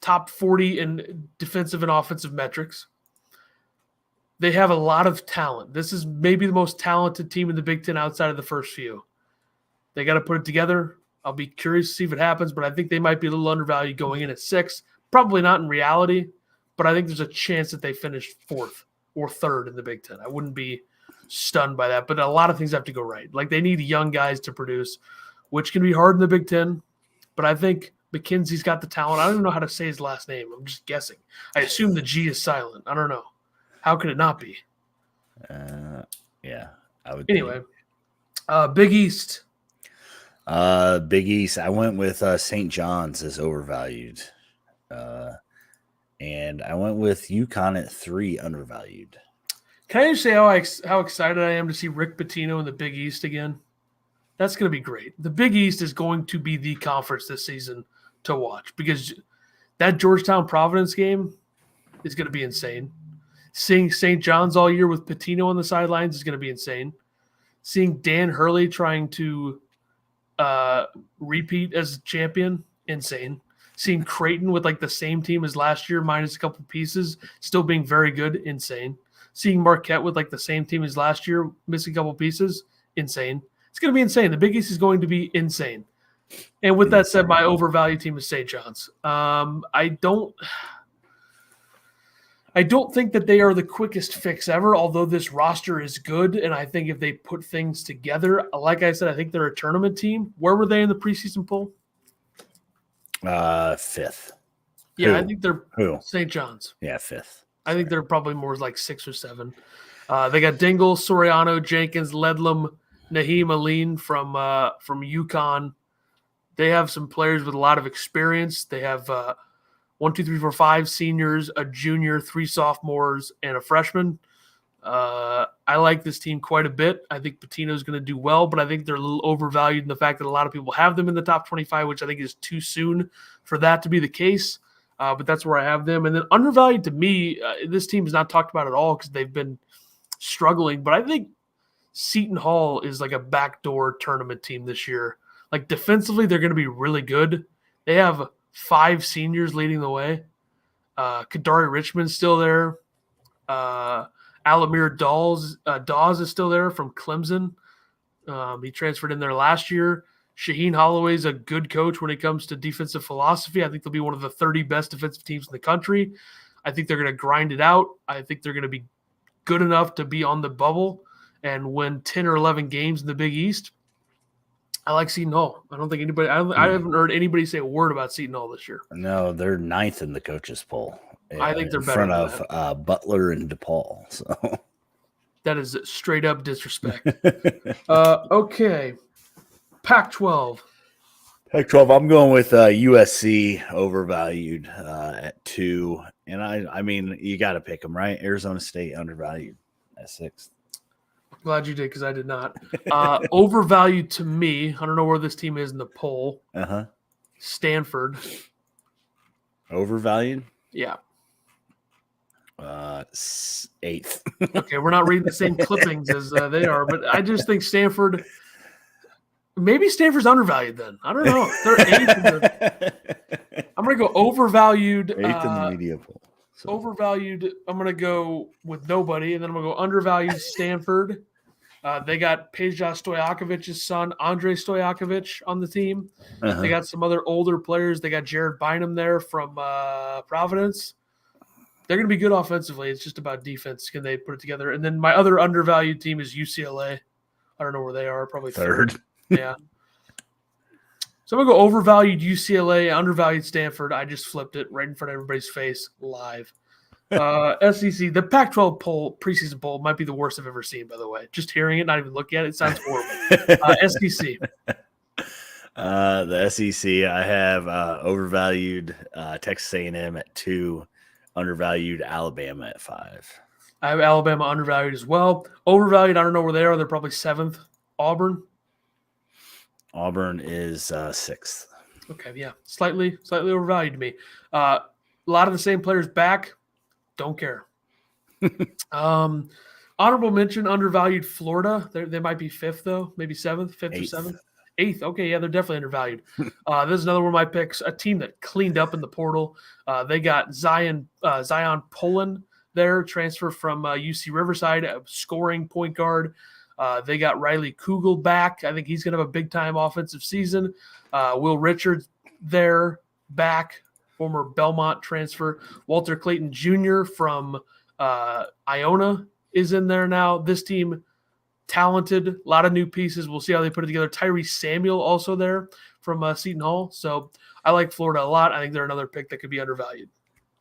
top 40 in defensive and offensive metrics. They have a lot of talent. This is maybe the most talented team in the Big Ten outside of the first few. They got to put it together. I'll be curious to see if it happens, but I think they might be a little undervalued going in at 6. Probably not in reality, but I think there's a chance that they finish 4th or 3rd in the Big Ten. I wouldn't be stunned by that, but a lot of things have to go right. Like they need young guys to produce, which can be hard in the Big Ten, but I think McKenzie's got the talent. I don't even know how to say his last name. I'm just guessing. I assume the G is silent. I don't know. How could it not be? Yeah, I would. Anyway, Big East. Big East. I went with St. John's as overvalued, and I went with UConn at 3 undervalued. Can I just say how excited I am to see Rick Pitino in the Big East again? That's going to be great. The Big East is going to be the conference this season to watch because that Georgetown-Providence game is going to be insane. Seeing St. John's all year with Pitino on the sidelines is going to be insane. Seeing Dan Hurley trying to repeat as champion, insane. Seeing Creighton with like the same team as last year, minus a couple pieces, still being very good, insane. Seeing Marquette with like the same team as last year, missing a couple pieces, insane. It's going to be insane. The Big East is going to be insane. And with that said, my overvalued team is St. John's. I don't think that they are the quickest fix ever, although this roster is good. And I think if they put things together, like I said, I think they're a tournament team. Where were they in the preseason poll? 5th. Yeah, I think they're St. John's. Yeah, 5th. I think they're probably more like 6 or 7. They got Dingle, Soriano, Jenkins, Ledlam, Naheem Aline from UConn. They have some players with a lot of experience. They have 5 seniors, a junior, 3 sophomores, and a freshman. I like this team quite a bit. I think Pitino's going to do well, but I think they're a little overvalued in the fact that a lot of people have them in the top 25, which I think is too soon for that to be the case. But that's where I have them. And then undervalued to me, this team is not talked about at all because they've been struggling. But I think Seton Hall is like a backdoor tournament team this year. Like defensively, they're going to be really good. They have 5 seniors leading the way. Kadari Richmond's still there. Alamir Dawes is still there from Clemson. He transferred in there last year. Shaheen Holloway is a good coach when it comes to defensive philosophy. I think they'll be one of the 30 best defensive teams in the country. I think they're going to grind it out. I think they're going to be good enough to be on the bubble and win 10 or 11 games in the Big East. I like Seton Hall. I don't think anybody. I haven't heard anybody say a word about Seton Hall this year. No, they're 9th in the coaches poll. I think they're better in front of Butler and DePaul. So that is straight up disrespect. Okay, Pac-12. Pac-12. I'm going with USC overvalued at 2, and I mean you got to pick them, right? Arizona State undervalued at 6th. Glad you did because I did not. Overvalued to me. I don't know where this team is in the poll. Stanford. Overvalued? Yeah. 8th. Okay, we're not reading the same clippings as they are, but I just think Stanford. Maybe Stanford's undervalued then. I don't know. They're 8th. I'm going to go overvalued. 8th in the media poll. So. Overvalued. I'm going to go with nobody, and then I'm going to go undervalued Stanford. They got Peja Stojakovic's son, Andre Stojakovic, on the team. They got some other older players. They got Jared Bynum there from Providence. They're going to be good offensively. It's just about defense. Can they put it together? And then my other undervalued team is UCLA. I don't know where they are. Probably third. Yeah. So I'm going to go overvalued UCLA, undervalued Stanford. I just flipped it right in front of everybody's face live. SEC, the Pac-12 poll, preseason poll, might be the worst I've ever seen, by the way. Just hearing it, not even looking at it, sounds horrible. SEC. The SEC, I have overvalued Texas A&M at 2, undervalued Alabama at 5. I have Alabama undervalued as well. Overvalued, I don't know where they are. They're probably 7th. Auburn. Auburn is 6th. Okay, yeah. Slightly overvalued to me. A lot of the same players back. Don't care. Honorable mention, undervalued Florida. They might be 5th, though. Maybe 7th, 5th 8th. or 7th. 8th. Okay, yeah, they're definitely undervalued. This is another one of my picks, a team that cleaned up in the portal. They got Zion Pullen there, transfer from UC Riverside, a scoring point guard. They got Riley Kugel back. I think he's going to have a big-time offensive season. Will Richards there, back, former Belmont transfer. Walter Clayton Jr. from Iona is in there now. This team, talented, a lot of new pieces. We'll see how they put it together. Tyrese Samuel also there from Seton Hall. So I like Florida a lot. I think they're another pick that could be undervalued.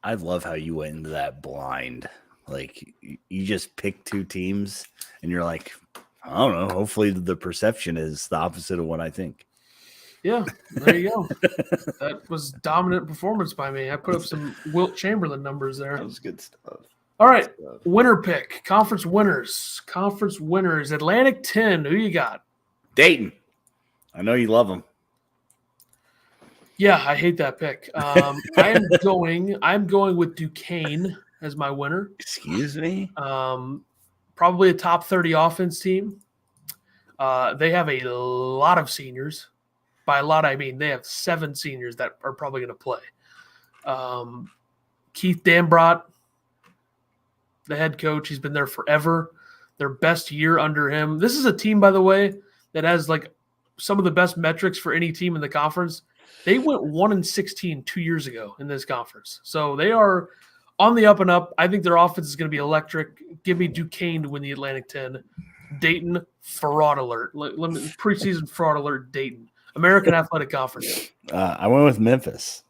I love how you went into that blind. Like, you just pick 2 teams, and you're like, I don't know. Hopefully the perception is the opposite of what I think. Yeah, there you go. That was dominant performance by me. I put up some Wilt Chamberlain numbers there. That was good stuff. All right, winner pick. Conference winners. Atlantic 10. Who you got? Dayton. I know you love them. Yeah, I hate that pick. I'm going with Duquesne as my winner. Excuse me? Probably a top 30 offense team. They have a lot of seniors. By a lot, I mean they have 7 seniors that are probably going to play. Keith Dambrot, the head coach, he's been there forever. Their best year under him. This is a team, by the way, that has like some of the best metrics for any team in the conference. They went 1-16 2 years ago in this conference. So they are on the up and up. I think their offense is going to be electric. Give me Duquesne to win the Atlantic 10. Dayton, fraud alert. Preseason fraud alert, Dayton. American Athletic Conference. I went with Memphis.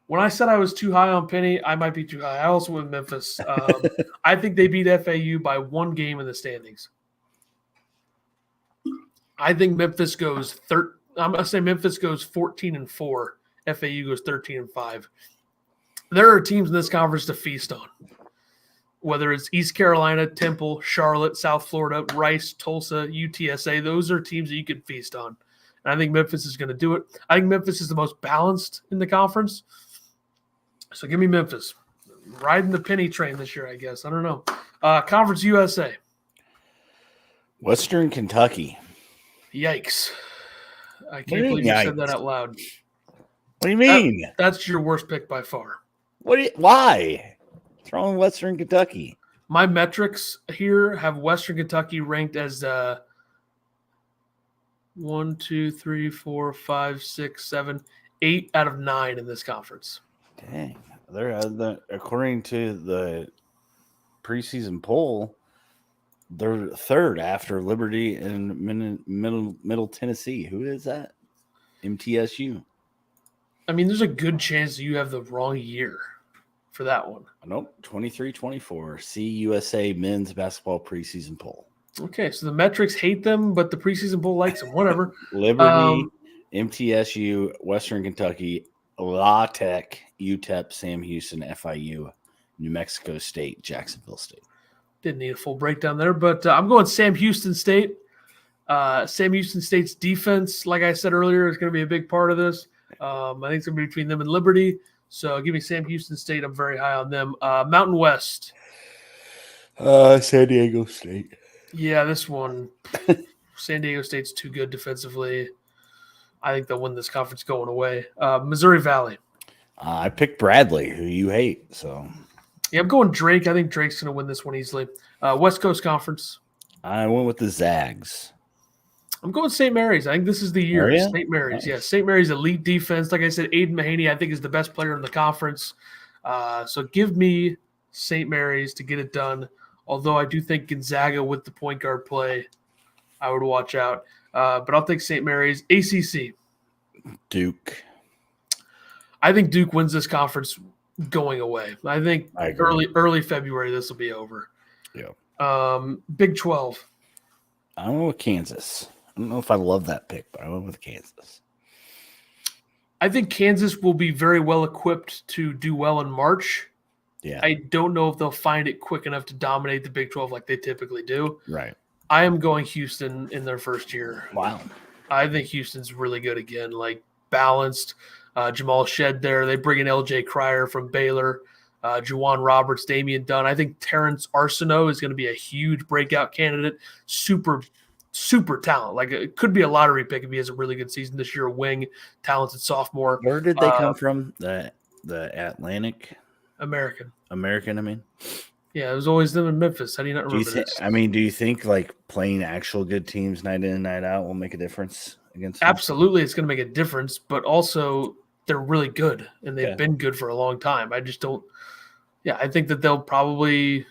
When I said I was too high on Penny, I might be too high. I also went with Memphis. I think they beat FAU by 1 game in the standings. I think Memphis goes I'm going to say Memphis goes 14-4. FAU goes 13-5. There are teams in this conference to feast on. Whether it's East Carolina, Temple, Charlotte, South Florida, Rice, Tulsa, UTSA, those are teams that you can feast on. And I think Memphis is going to do it. I think Memphis is the most balanced in the conference. So give me Memphis. Riding the penny train this year, I guess. I don't know. Conference USA. Western Kentucky. Yikes. I can't believe you said that out loud. What do you mean? That's your worst pick by far. Why? What's wrong with Western Kentucky? My metrics here have Western Kentucky ranked as 1, 2, 3, 4, 5, 6, 7, 8 out of 9 in this conference. Dang. They're according to the preseason poll, they're third after Liberty and Middle Tennessee. Who is that? MTSU. I mean, there's a good chance you have the wrong year for that one. Nope, 23-24. CUSA men's basketball preseason poll. Okay, so the metrics hate them, but the preseason poll likes them. Whatever. Liberty, MTSU, Western Kentucky, La Tech, UTEP, Sam Houston, FIU, New Mexico State, Jacksonville State. Didn't need a full breakdown there, but I'm going Sam Houston State. Sam Houston State's defense, like I said earlier, is going to be a big part of this. I think it's going to be between them and Liberty. So give me Sam Houston State. I'm very high on them. Mountain West. San Diego State. Yeah, this one. San Diego State's too good defensively. I think they'll win this conference going away. Missouri Valley. I picked Bradley, who you hate. So yeah, I'm going Drake. I think Drake's going to win this one easily. West Coast Conference. I went with the Zags. I'm going St. Mary's. I think this is the year. St. Mary's. Nice. Yeah, St. Mary's elite defense. Like I said, Aiden Mahaney, I think, is the best player in the conference. So give me St. Mary's to get it done. Although I do think Gonzaga with the point guard play, I would watch out. But I'll take St. Mary's. ACC. Duke. I think Duke wins this conference going away. I think early February this will be over. Yeah. Big 12. I went with Kansas. I don't know if I love that pick, but I went with Kansas. I think Kansas will be very well equipped to do well in March. Yeah. I don't know if they'll find it quick enough to dominate the Big 12 like they typically do. Right. I am going Houston in their first year. Wow. I think Houston's really good again, like balanced. Jamal Shed there. They bring in LJ Cryer from Baylor. Juwan Roberts, Damian Dunn. I think Terrence Arsenault is going to be a huge breakout candidate. Super talent. Like it could be a lottery pick if he has a really good season this year. A wing, talented sophomore. Where did they come from? The Atlantic? American, I mean. Yeah, it was always them in Memphis. How do you not remember this? Do you think like playing actual good teams night in and night out will make a difference against them? Absolutely, it's going to make a difference, but also they're really good, and they've been good for a long time. I just don't – yeah, I think that it'll probably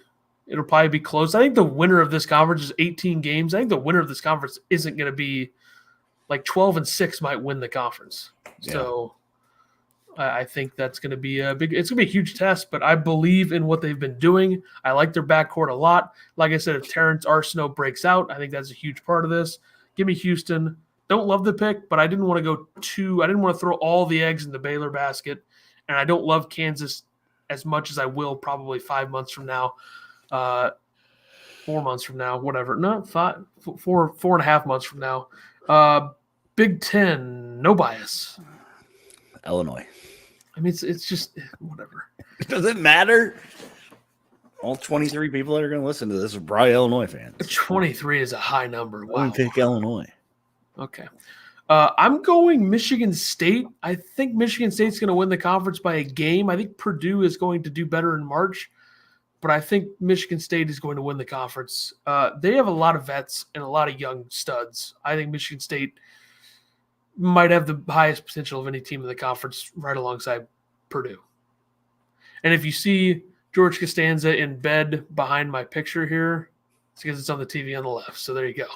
be close. I think the winner of this conference is 18 games. I think the winner of this conference isn't going to be – like 12-6 might win the conference. Yeah. So I think that's going to be it's going to be a huge test, but I believe in what they've been doing. I like their backcourt a lot. Like I said, if Terrence Arsenault breaks out, I think that's a huge part of this. Give me Houston. Don't love the pick, but I didn't want to throw all the eggs in the Baylor basket. And I don't love Kansas as much as I will probably 5 months from now, 4 months from now, whatever. No, 4.5 months from now. Big Ten, no bias. Illinois. I mean, it's just whatever. Does it matter? All 23 people that are going to listen to this are probably Illinois fans. 23 is a high number. Wow. I would pick Illinois. Okay. I'm going Michigan State. I think Michigan State's going to win the conference by a game. I think Purdue is going to do better in March, but I think Michigan State is going to win the conference. They have a lot of vets and a lot of young studs. I think Michigan State might have the highest potential of any team in the conference right alongside Purdue. And if you see George Costanza in bed behind my picture here, it's because it's on the TV on the left. So there you go.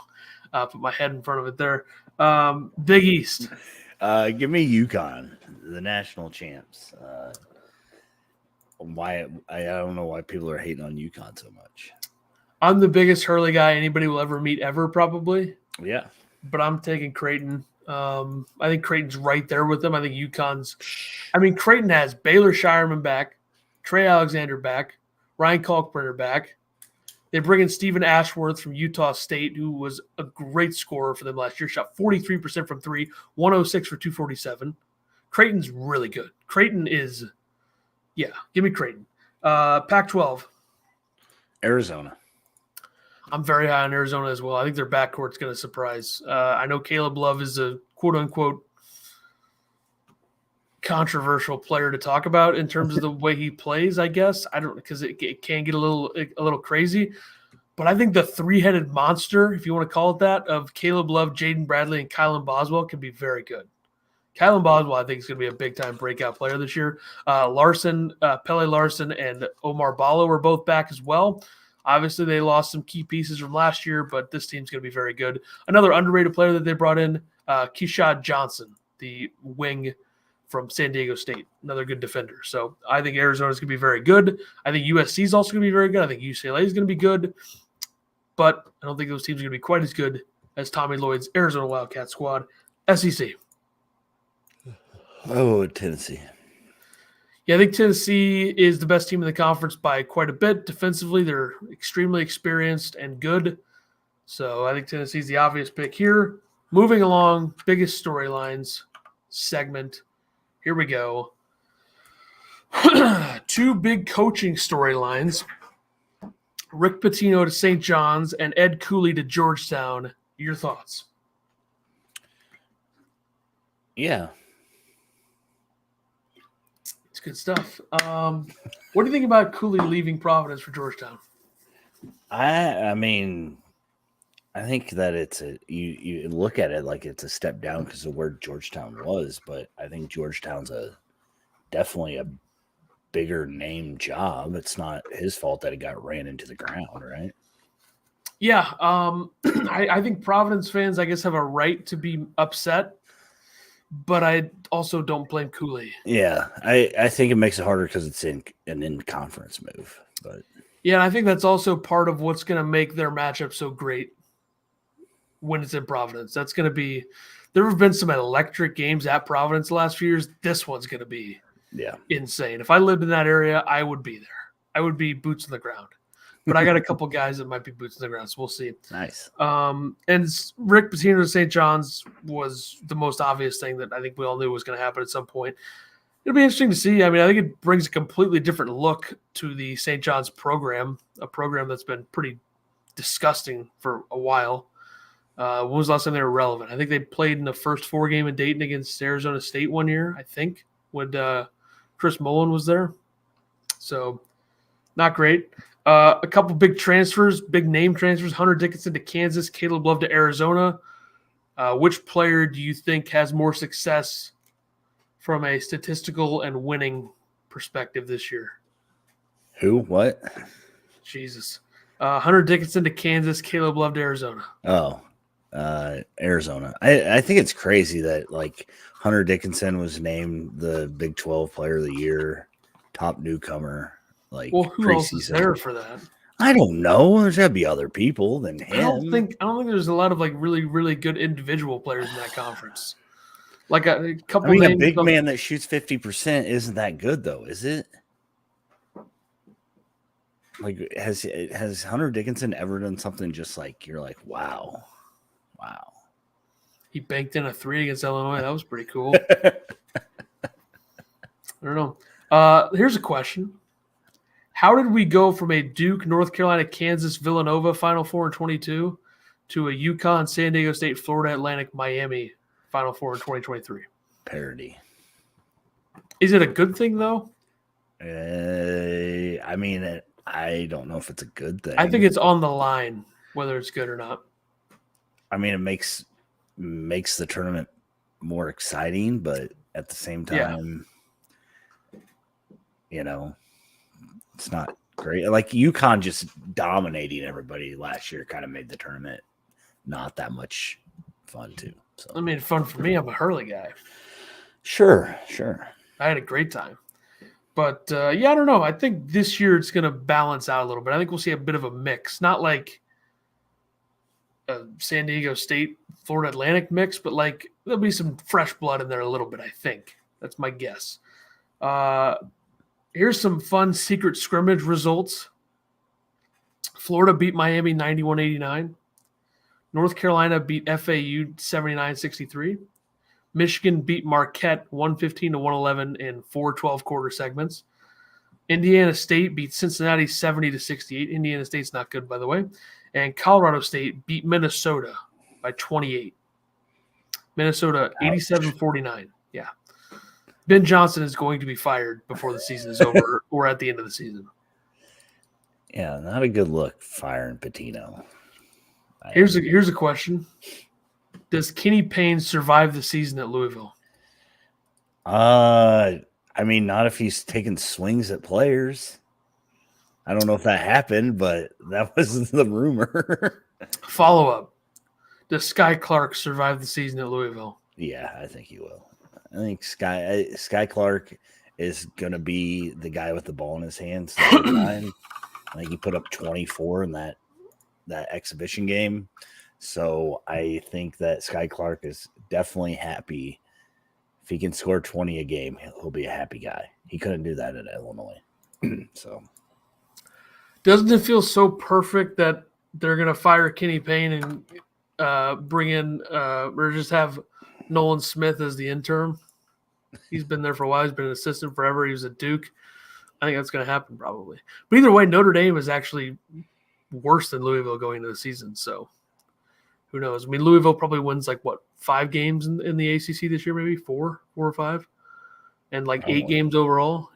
Put my head in front of it there. Big East. Give me UConn, the national champs. Why I don't know why people are hating on UConn so much. I'm the biggest Hurley guy anybody will ever meet ever, probably. Yeah. But I'm taking Creighton. I think Creighton's right there with them. I think Creighton has Baylor Shireman back, Trey Alexander back, Ryan Kalkbrenner back. They bring in Stephen Ashworth from Utah State, who was a great scorer for them last year. Shot 43% from three, 106 for 247. Creighton's really good. Creighton is, give me Creighton. Pac-12. Arizona. I'm very high on Arizona as well. I think their backcourt's going to surprise. I know Caleb Love is a quote-unquote controversial player to talk about in terms of the way he plays, I guess. I don't, because it can get a little crazy. But I think the three-headed monster, if you want to call it that, of Caleb Love, Jaden Bradley, and Kylan Boswell can be very good. Kylan Boswell, I think, is going to be a big-time breakout player this year. Pele Larson, and Omar Ballo are both back as well. Obviously, they lost some key pieces from last year, but this team's going to be very good. Another underrated player that they brought in, Keyshawn Johnson, the wing from San Diego State, another good defender. So I think Arizona's going to be very good. I think USC is also going to be very good. I think UCLA is going to be good, but I don't think those teams are going to be quite as good as Tommy Lloyd's Arizona Wildcat squad. SEC. Oh, Tennessee. Yeah, I think Tennessee is the best team in the conference by quite a bit. Defensively, they're extremely experienced and good. So I think Tennessee's the obvious pick here. Moving along, biggest storylines segment. Here we go. Two big coaching storylines. Rick Pitino to St. John's and Ed Cooley to Georgetown. Your thoughts? Yeah. It's good stuff. What do you think about Cooley leaving Providence for Georgetown? I mean, I think that it's you look at it like it's a step down because of where Georgetown was, but I think Georgetown's definitely a bigger name job. It's not his fault that it got ran into the ground, right? Yeah, I think Providence fans, I guess, have a right to be upset, but I also don't blame Cooley. Yeah, I think it makes it harder because it's an in-conference move. But yeah, and I think that's also part of what's going to make their matchup so great when it's in Providence. That's going to be – there have been some electric games at Providence the last few years. This one's going to be insane. If I lived in that area, I would be there. I would be boots on the ground. But I got a couple guys that might be boots on the ground, so we'll see. Nice. And Rick Pitino to St. John's was the most obvious thing that I think we all knew was going to happen at some point. It'll be interesting to see. I mean, I think it brings a completely different look to the St. John's program, a program that's been pretty disgusting for a while. When was the last time they were relevant? I think they played in the first 4 game in Dayton against Arizona State one year, I think, when Chris Mullen was there. So not great. A couple big transfers, big name transfers. Hunter Dickinson to Kansas, Caleb Love to Arizona. Which player do you think has more success from a statistical and winning perspective this year? Who? What? Jesus. Hunter Dickinson to Kansas, Caleb Love to Arizona. Oh, Arizona. I think it's crazy that like Hunter Dickinson was named the Big 12 Player of the Year, top newcomer. Like, well, who else is there for that? I don't know. There's got to be other people than him. I don't think there's a lot of like really, really good individual players in that conference. Like a couple. I mean, a big man that shoots 50% isn't that good, though, is it? Like, has Hunter Dickinson ever done something just like you're like, wow? He banked in a 3 against Illinois. That was pretty cool. I don't know. Here's a question. How did we go from a Duke, North Carolina, Kansas, Villanova Final Four in 22 to a UConn, San Diego State, Florida Atlantic, Miami Final Four in 2023. Parody. Is it a good thing, though? I mean, I don't know if it's a good thing. I think it's on the line whether it's good or not. I mean, it makes the tournament more exciting, but at the same time, it's not great. Like UConn just dominating everybody last year kind of made the tournament not that much fun too. So I mean, fun for me. I'm a Hurley guy. Sure. I had a great time. But, I don't know. I think this year it's going to balance out a little bit. I think we'll see a bit of a mix. Not like a San Diego State, Florida Atlantic mix, but like there'll be some fresh blood in there a little bit, I think. That's my guess. Here's some fun secret scrimmage results. Florida beat Miami 91-89. North Carolina beat FAU 79-63. Michigan beat Marquette 115-111 in 4 12-quarter segments. Indiana State beat Cincinnati 70-68. Indiana State's not good, by the way. And Colorado State beat Minnesota by 28. Minnesota 87-49. Yeah. Ben Johnson is going to be fired before the season is over or at the end of the season. Yeah, not a good look firing Pitino. Here's a question. Does Kenny Payne survive the season at Louisville? I mean, not if he's taking swings at players. I don't know if that happened, but that was the rumor. Follow-up. Does Sky Clark survive the season at Louisville? Yeah, I think he will. I think Sky Clark is going to be the guy with the ball in his hands the whole time. I think he put up 24 in that exhibition game. So I think that Sky Clark is definitely happy. If he can score 20 a game, he'll be a happy guy. He couldn't do that at Illinois. So doesn't it feel so perfect that they're going to fire Kenny Payne and bring in or just have Nolan Smith as the interim? He's been there for a while. He's been an assistant forever. He was at Duke. I think that's going to happen probably. But either way, Notre Dame is actually worse than Louisville going into the season. So who knows? I mean, Louisville probably wins 5 games in the ACC this year, maybe 4 or 5, and 8 games overall.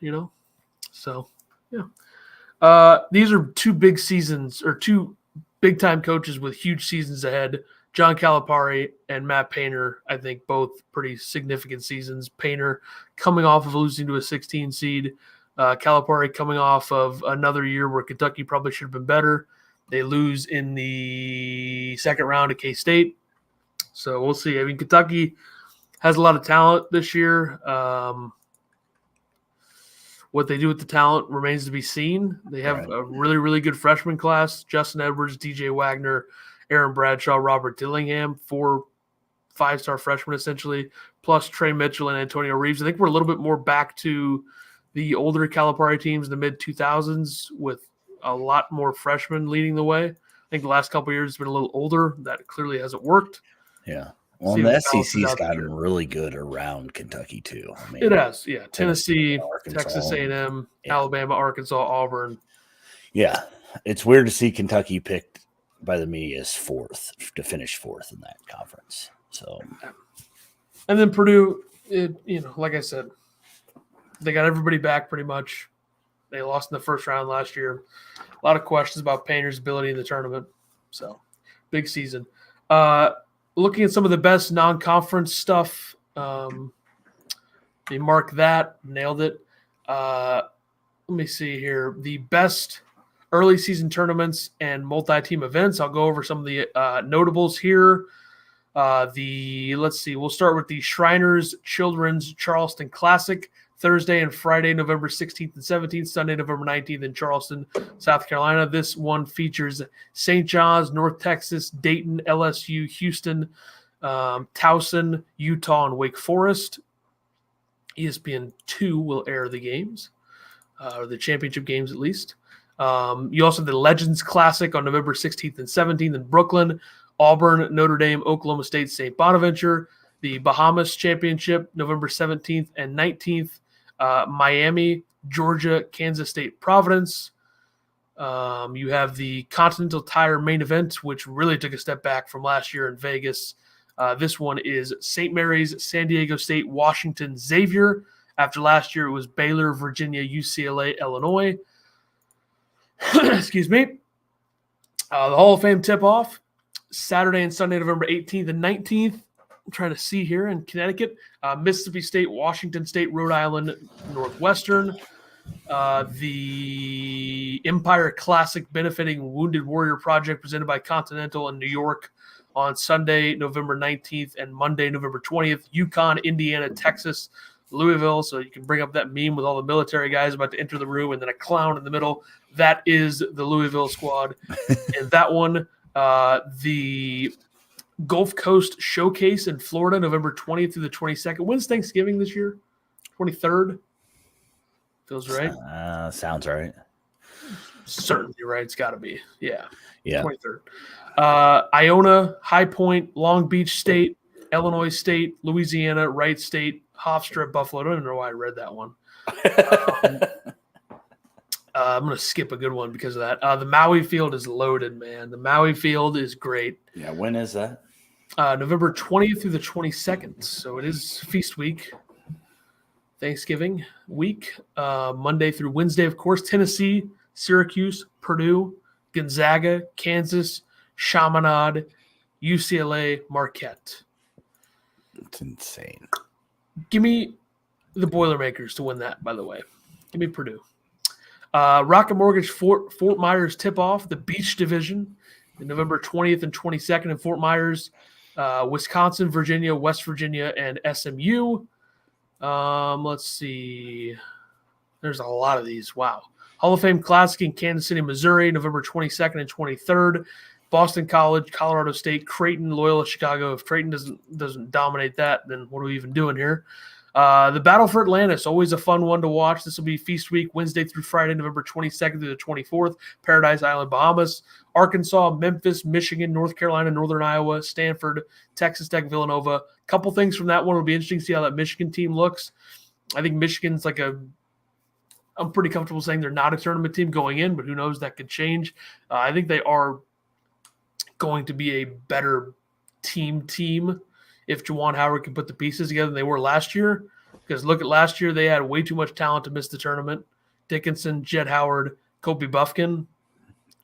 So yeah. These are 2 big seasons or 2 big time coaches with huge seasons ahead. John Calipari and Matt Painter, I think both pretty significant seasons. Painter coming off of losing to a 16 seed. Calipari coming off of another year where Kentucky probably should have been better. They lose in the second round to K-State. So we'll see. I mean, Kentucky has a lot of talent this year. What they do with the talent remains to be seen. They have a really, really good freshman class. Justin Edwards, DJ Wagner, Aaron Bradshaw, Robert Dillingham, 4 5-star freshmen essentially, plus Trey Mitchell and Antonio Reeves. I think we're a little bit more back to the older Calipari teams in the mid-2000s with a lot more freshmen leading the way. I think the last couple of years has been a little older. That clearly hasn't worked. Yeah. Well, the SEC's gotten really good around Kentucky too. I mean, it has, yeah. Tennessee, Texas A&M, Alabama, Arkansas, Auburn. Yeah. It's weird to see Kentucky picked by the media as 4th to finish 4th in that conference. So, and then Purdue, like I said, they got everybody back pretty much. They lost in the first round last year. A lot of questions about Painter's ability in the tournament. So, big season. Looking at some of the best non-conference stuff, they mark that, nailed it. Let me see here. The best early season tournaments and multi-team events. I'll go over some of the notables here. Let's see. We'll start with the Shriners Children's Charleston Classic. Thursday and Friday, November 16th and 17th, Sunday, November 19th in Charleston, South Carolina. This one features St. John's, North Texas, Dayton, LSU, Houston, Towson, Utah, and Wake Forest. ESPN2 will air the games, or the championship games at least. You also have the Legends Classic on November 16th and 17th in Brooklyn, Auburn, Notre Dame, Oklahoma State, St. Bonaventure. The Bahamas Championship, November 17th and 19th. Miami, Georgia, Kansas State, Providence. You have the Continental Tire main event, which really took a step back from last year in Vegas. This one is St. Mary's, San Diego State, Washington, Xavier. After last year, it was Baylor, Virginia, UCLA, Illinois. Excuse me. The Hall of Fame tip-off, Saturday and Sunday, November 18th and 19th. I'm trying to see here in Connecticut. Mississippi State, Washington State, Rhode Island, Northwestern. The Empire Classic benefiting Wounded Warrior Project presented by Continental in New York on Sunday, November 19th and Monday, November 20th. UConn, Indiana, Texas, Louisville. So you can bring up that meme with all the military guys about to enter the room and then a clown in the middle. That is the Louisville squad. And that one, the Gulf Coast Showcase in Florida, November 20th through the 22nd. When's Thanksgiving this year? 23rd? Feels right. Sounds right. Certainly right. It's got to be. Yeah. 23rd. Iona, High Point, Long Beach State, Illinois State, Louisiana, Wright State, Hofstra, Buffalo. I don't even know why I read that one. I'm going to skip a good one because of that. The Maui field is loaded, man. The Maui field is great. Yeah, when is that? November 20th through the 22nd. So it is feast week, Thanksgiving week, Monday through Wednesday, of course. Tennessee, Syracuse, Purdue, Gonzaga, Kansas, Chaminade, UCLA, Marquette. It's insane. Give me the Boilermakers to win that, by the way. Give me Purdue. Rocket Mortgage Fort Myers tip-off, the Beach Division, November 20th and 22nd in Fort Myers, Wisconsin, Virginia, West Virginia, and SMU. Let's see. There's a lot of these. Wow. Hall of Fame Classic in Kansas City, Missouri, November 22nd and 23rd. Boston College, Colorado State, Creighton, Loyola, Chicago. If Creighton doesn't dominate that, then what are we even doing here? The Battle for Atlantis, always a fun one to watch. This will be Feast Week, Wednesday through Friday, November 22nd through the 24th. Paradise Island, Bahamas. Arkansas, Memphis, Michigan, North Carolina, Northern Iowa, Stanford, Texas Tech, Villanova. A couple things from that one will be interesting to see how that Michigan team looks. I think Michigan's I'm pretty comfortable saying they're not a tournament team going in, but who knows, that could change. I think they are going to be a better team if Juwan Howard can put the pieces together than they were last year. Because look at last year, they had way too much talent to miss the tournament. Dickinson, Jed Howard, Kobe Buffkin.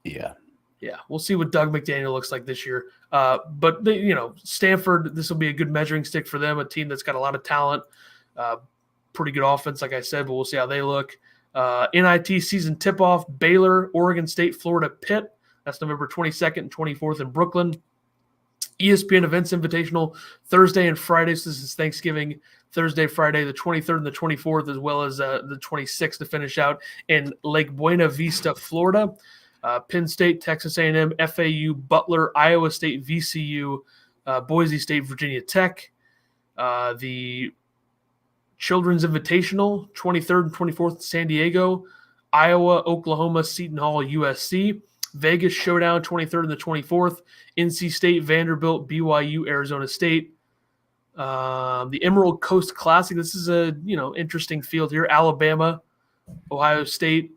Yeah. Yeah, we'll see what Doug McDaniel looks like this year. But, Stanford, this will be a good measuring stick for them, a team that's got a lot of talent, pretty good offense, like I said, but we'll see how they look. NIT season tip-off, Baylor, Oregon State, Florida, Pitt. That's November 22nd and 24th in Brooklyn. ESPN Events Invitational, Thursday and Friday. So this is Thanksgiving, Thursday, Friday, the 23rd and the 24th, as well as the 26th to finish out in Lake Buena Vista, Florida. Penn State, Texas A&M, FAU, Butler, Iowa State, VCU, Boise State, Virginia Tech. The Children's Invitational, 23rd and 24th, San Diego, Iowa, Oklahoma, Seton Hall, USC. Vegas Showdown, 23rd and the 24th. NC State, Vanderbilt, BYU, Arizona State. The Emerald Coast Classic. This is a interesting field here. Alabama, Ohio State,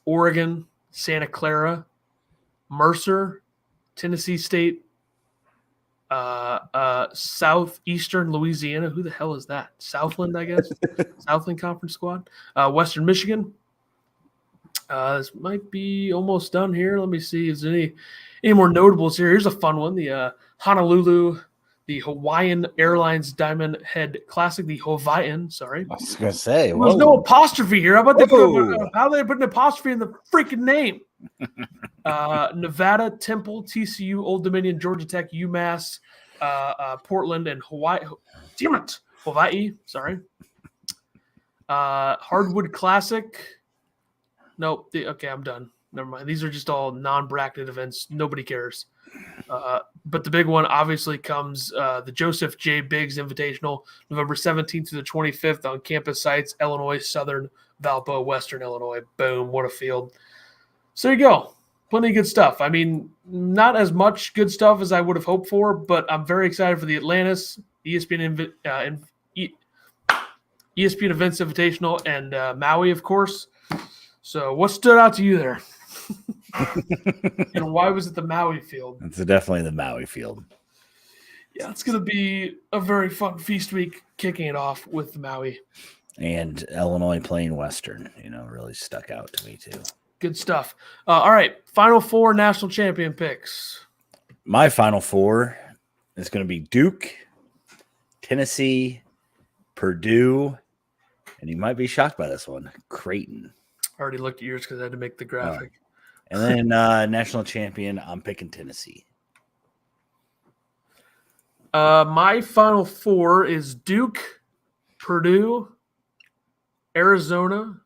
Oregon, Santa Clara, Mercer, Tennessee State, Southeastern Louisiana. Who the hell is that? Southland, I guess. Southland Conference Squad. Western Michigan. This might be almost done here. Let me see. Is there any more notables here? Here's a fun one. The Honolulu, the Hawaiian Airlines Diamond Head Classic. The Hawaiian, sorry. I was going to say. There's no apostrophe here. How about they how they put an apostrophe in the freaking name? Nevada, Temple, TCU, Old Dominion, Georgia Tech, UMass, Portland, and Hawaii. Damn it. Hawaii, sorry. Hardwood Classic. Nope. Okay, I'm done. Never mind. These are just all non-bracketed events. Nobody cares. But the big one obviously comes the Joseph J. Biggs Invitational, November 17th to the 25th on campus sites, Illinois, Southern, Valpo, Western Illinois. Boom. What a field. So there you go. Plenty of good stuff. I mean, not as much good stuff as I would have hoped for, but I'm very excited for the Atlantis, ESPN Events Invitational, and Maui, of course. So what stood out to you there? And why was it the Maui field? It's definitely the Maui field. Yeah, it's going to be a very fun feast week kicking it off with Maui. And Illinois playing Western, really stuck out to me too. Good stuff. All right, Final Four national champion picks. My Final Four is going to be Duke, Tennessee, Purdue, and you might be shocked by this one, Creighton. I already looked at yours because I had to make the graphic. And then national champion, I'm picking Tennessee. My Final Four is Duke, Purdue, Arizona,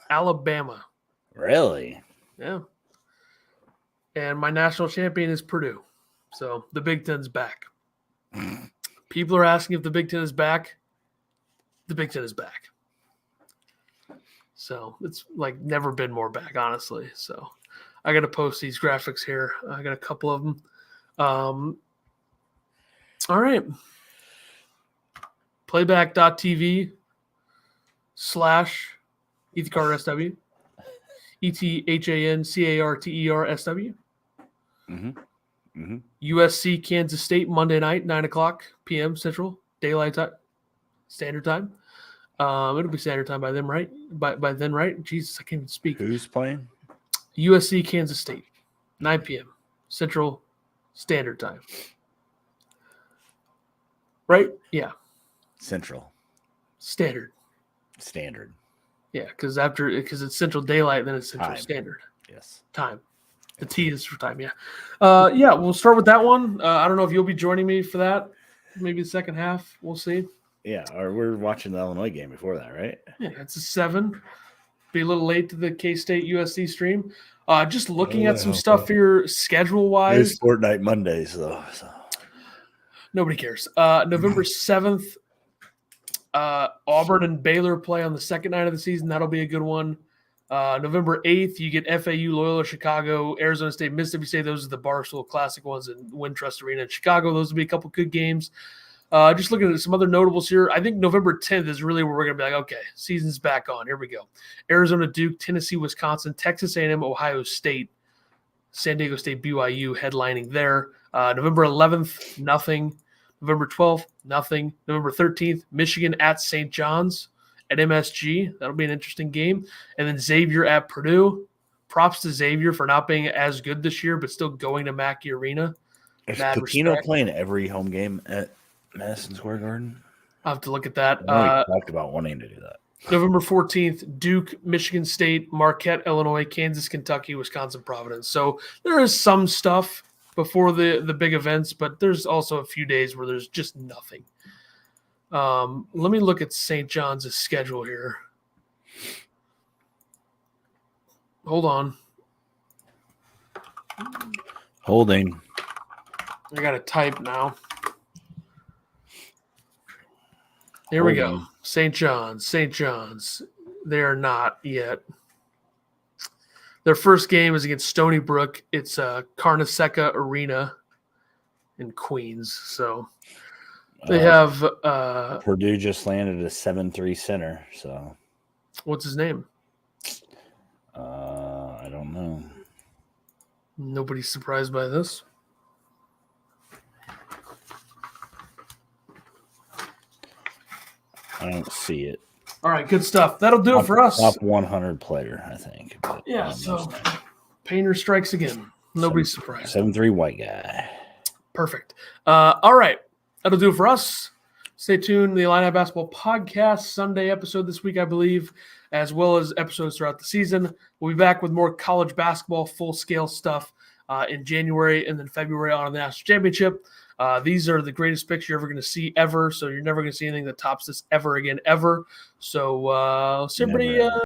Alabama. Really? Yeah. And my national champion is Purdue. So the Big Ten's back. People are asking if the Big Ten is back. The Big Ten is back. So it's like never been more back, honestly. So I got to post these graphics here. I got a couple of them. All right. Playback.tv/ETHCarterSW. ETHANCARTERSW. Mm-hmm. USC Kansas State Monday night, 9:00 p.m. Central Daylight Time, Standard Time. It'll be Standard Time by then, right? By then, right? Jesus, I can't even speak. Who's playing? USC Kansas State, 9 p.m. Central Standard Time. Right? Yeah. Central. Standard. Yeah, because it's Central Daylight, then it's Central Time. Standard. Yes. Time. The T is for time, yeah. Yeah, we'll start with that one. I don't know if you'll be joining me for that. Maybe the second half. We'll see. Yeah, or we're watching the Illinois game before that, right? Yeah, it's a 7. Be a little late to the K-State USC stream. Just looking at some stuff here schedule-wise. It's Fortnite Mondays, though. So. Nobody cares. November 7th, Auburn and Baylor play on the second night of the season. That'll be a good one. November 8th, you get FAU, Loyola, Chicago, Arizona State, Mississippi State. Those are the Barstool Classic ones in Wintrust Arena in Chicago. Those will be a couple good games. Just looking at some other notables here. I think November 10th is really where we're going to be like, okay, season's back on. Here we go. Arizona, Duke, Tennessee, Wisconsin, Texas A&M, Ohio State, San Diego State, BYU headlining there. November 11th, nothing. November 12th, nothing. November 13th, Michigan at St. John's at MSG. That'll be an interesting game. And then Xavier at Purdue. Props to Xavier for not being as good this year, but still going to Mackey Arena. Is Pitino playing every home game at Madison Square Garden? I'll have to look at that. I talked about wanting to do that. November 14th, Duke, Michigan State, Marquette, Illinois, Kansas, Kentucky, Wisconsin, Providence. So there is some stuff before the big events, but there's also a few days where there's just nothing. Let me look at St. John's schedule here. Hold on. Holding. I got to type now. Here we go. St. John's. They are not yet. Their first game is against Stony Brook. It's Carneseca Arena in Queens. So they have Purdue just landed a 7-3 center. So what's his name? I don't know. Nobody's surprised by this. I don't see it. All right, good stuff. That'll do it for us. Top 100 player, I think. But yeah, so Painter strikes again. Nobody's surprised. 7'3" white guy. Perfect. All right, that'll do it for us. Stay tuned. The Illini Basketball Podcast Sunday episode this week, I believe, as well as episodes throughout the season. We'll be back with more college basketball full-scale stuff in January and then February on the National Championship. These are the greatest picks you're ever going to see ever, so you're never going to see anything that tops this ever again, ever. So, everybody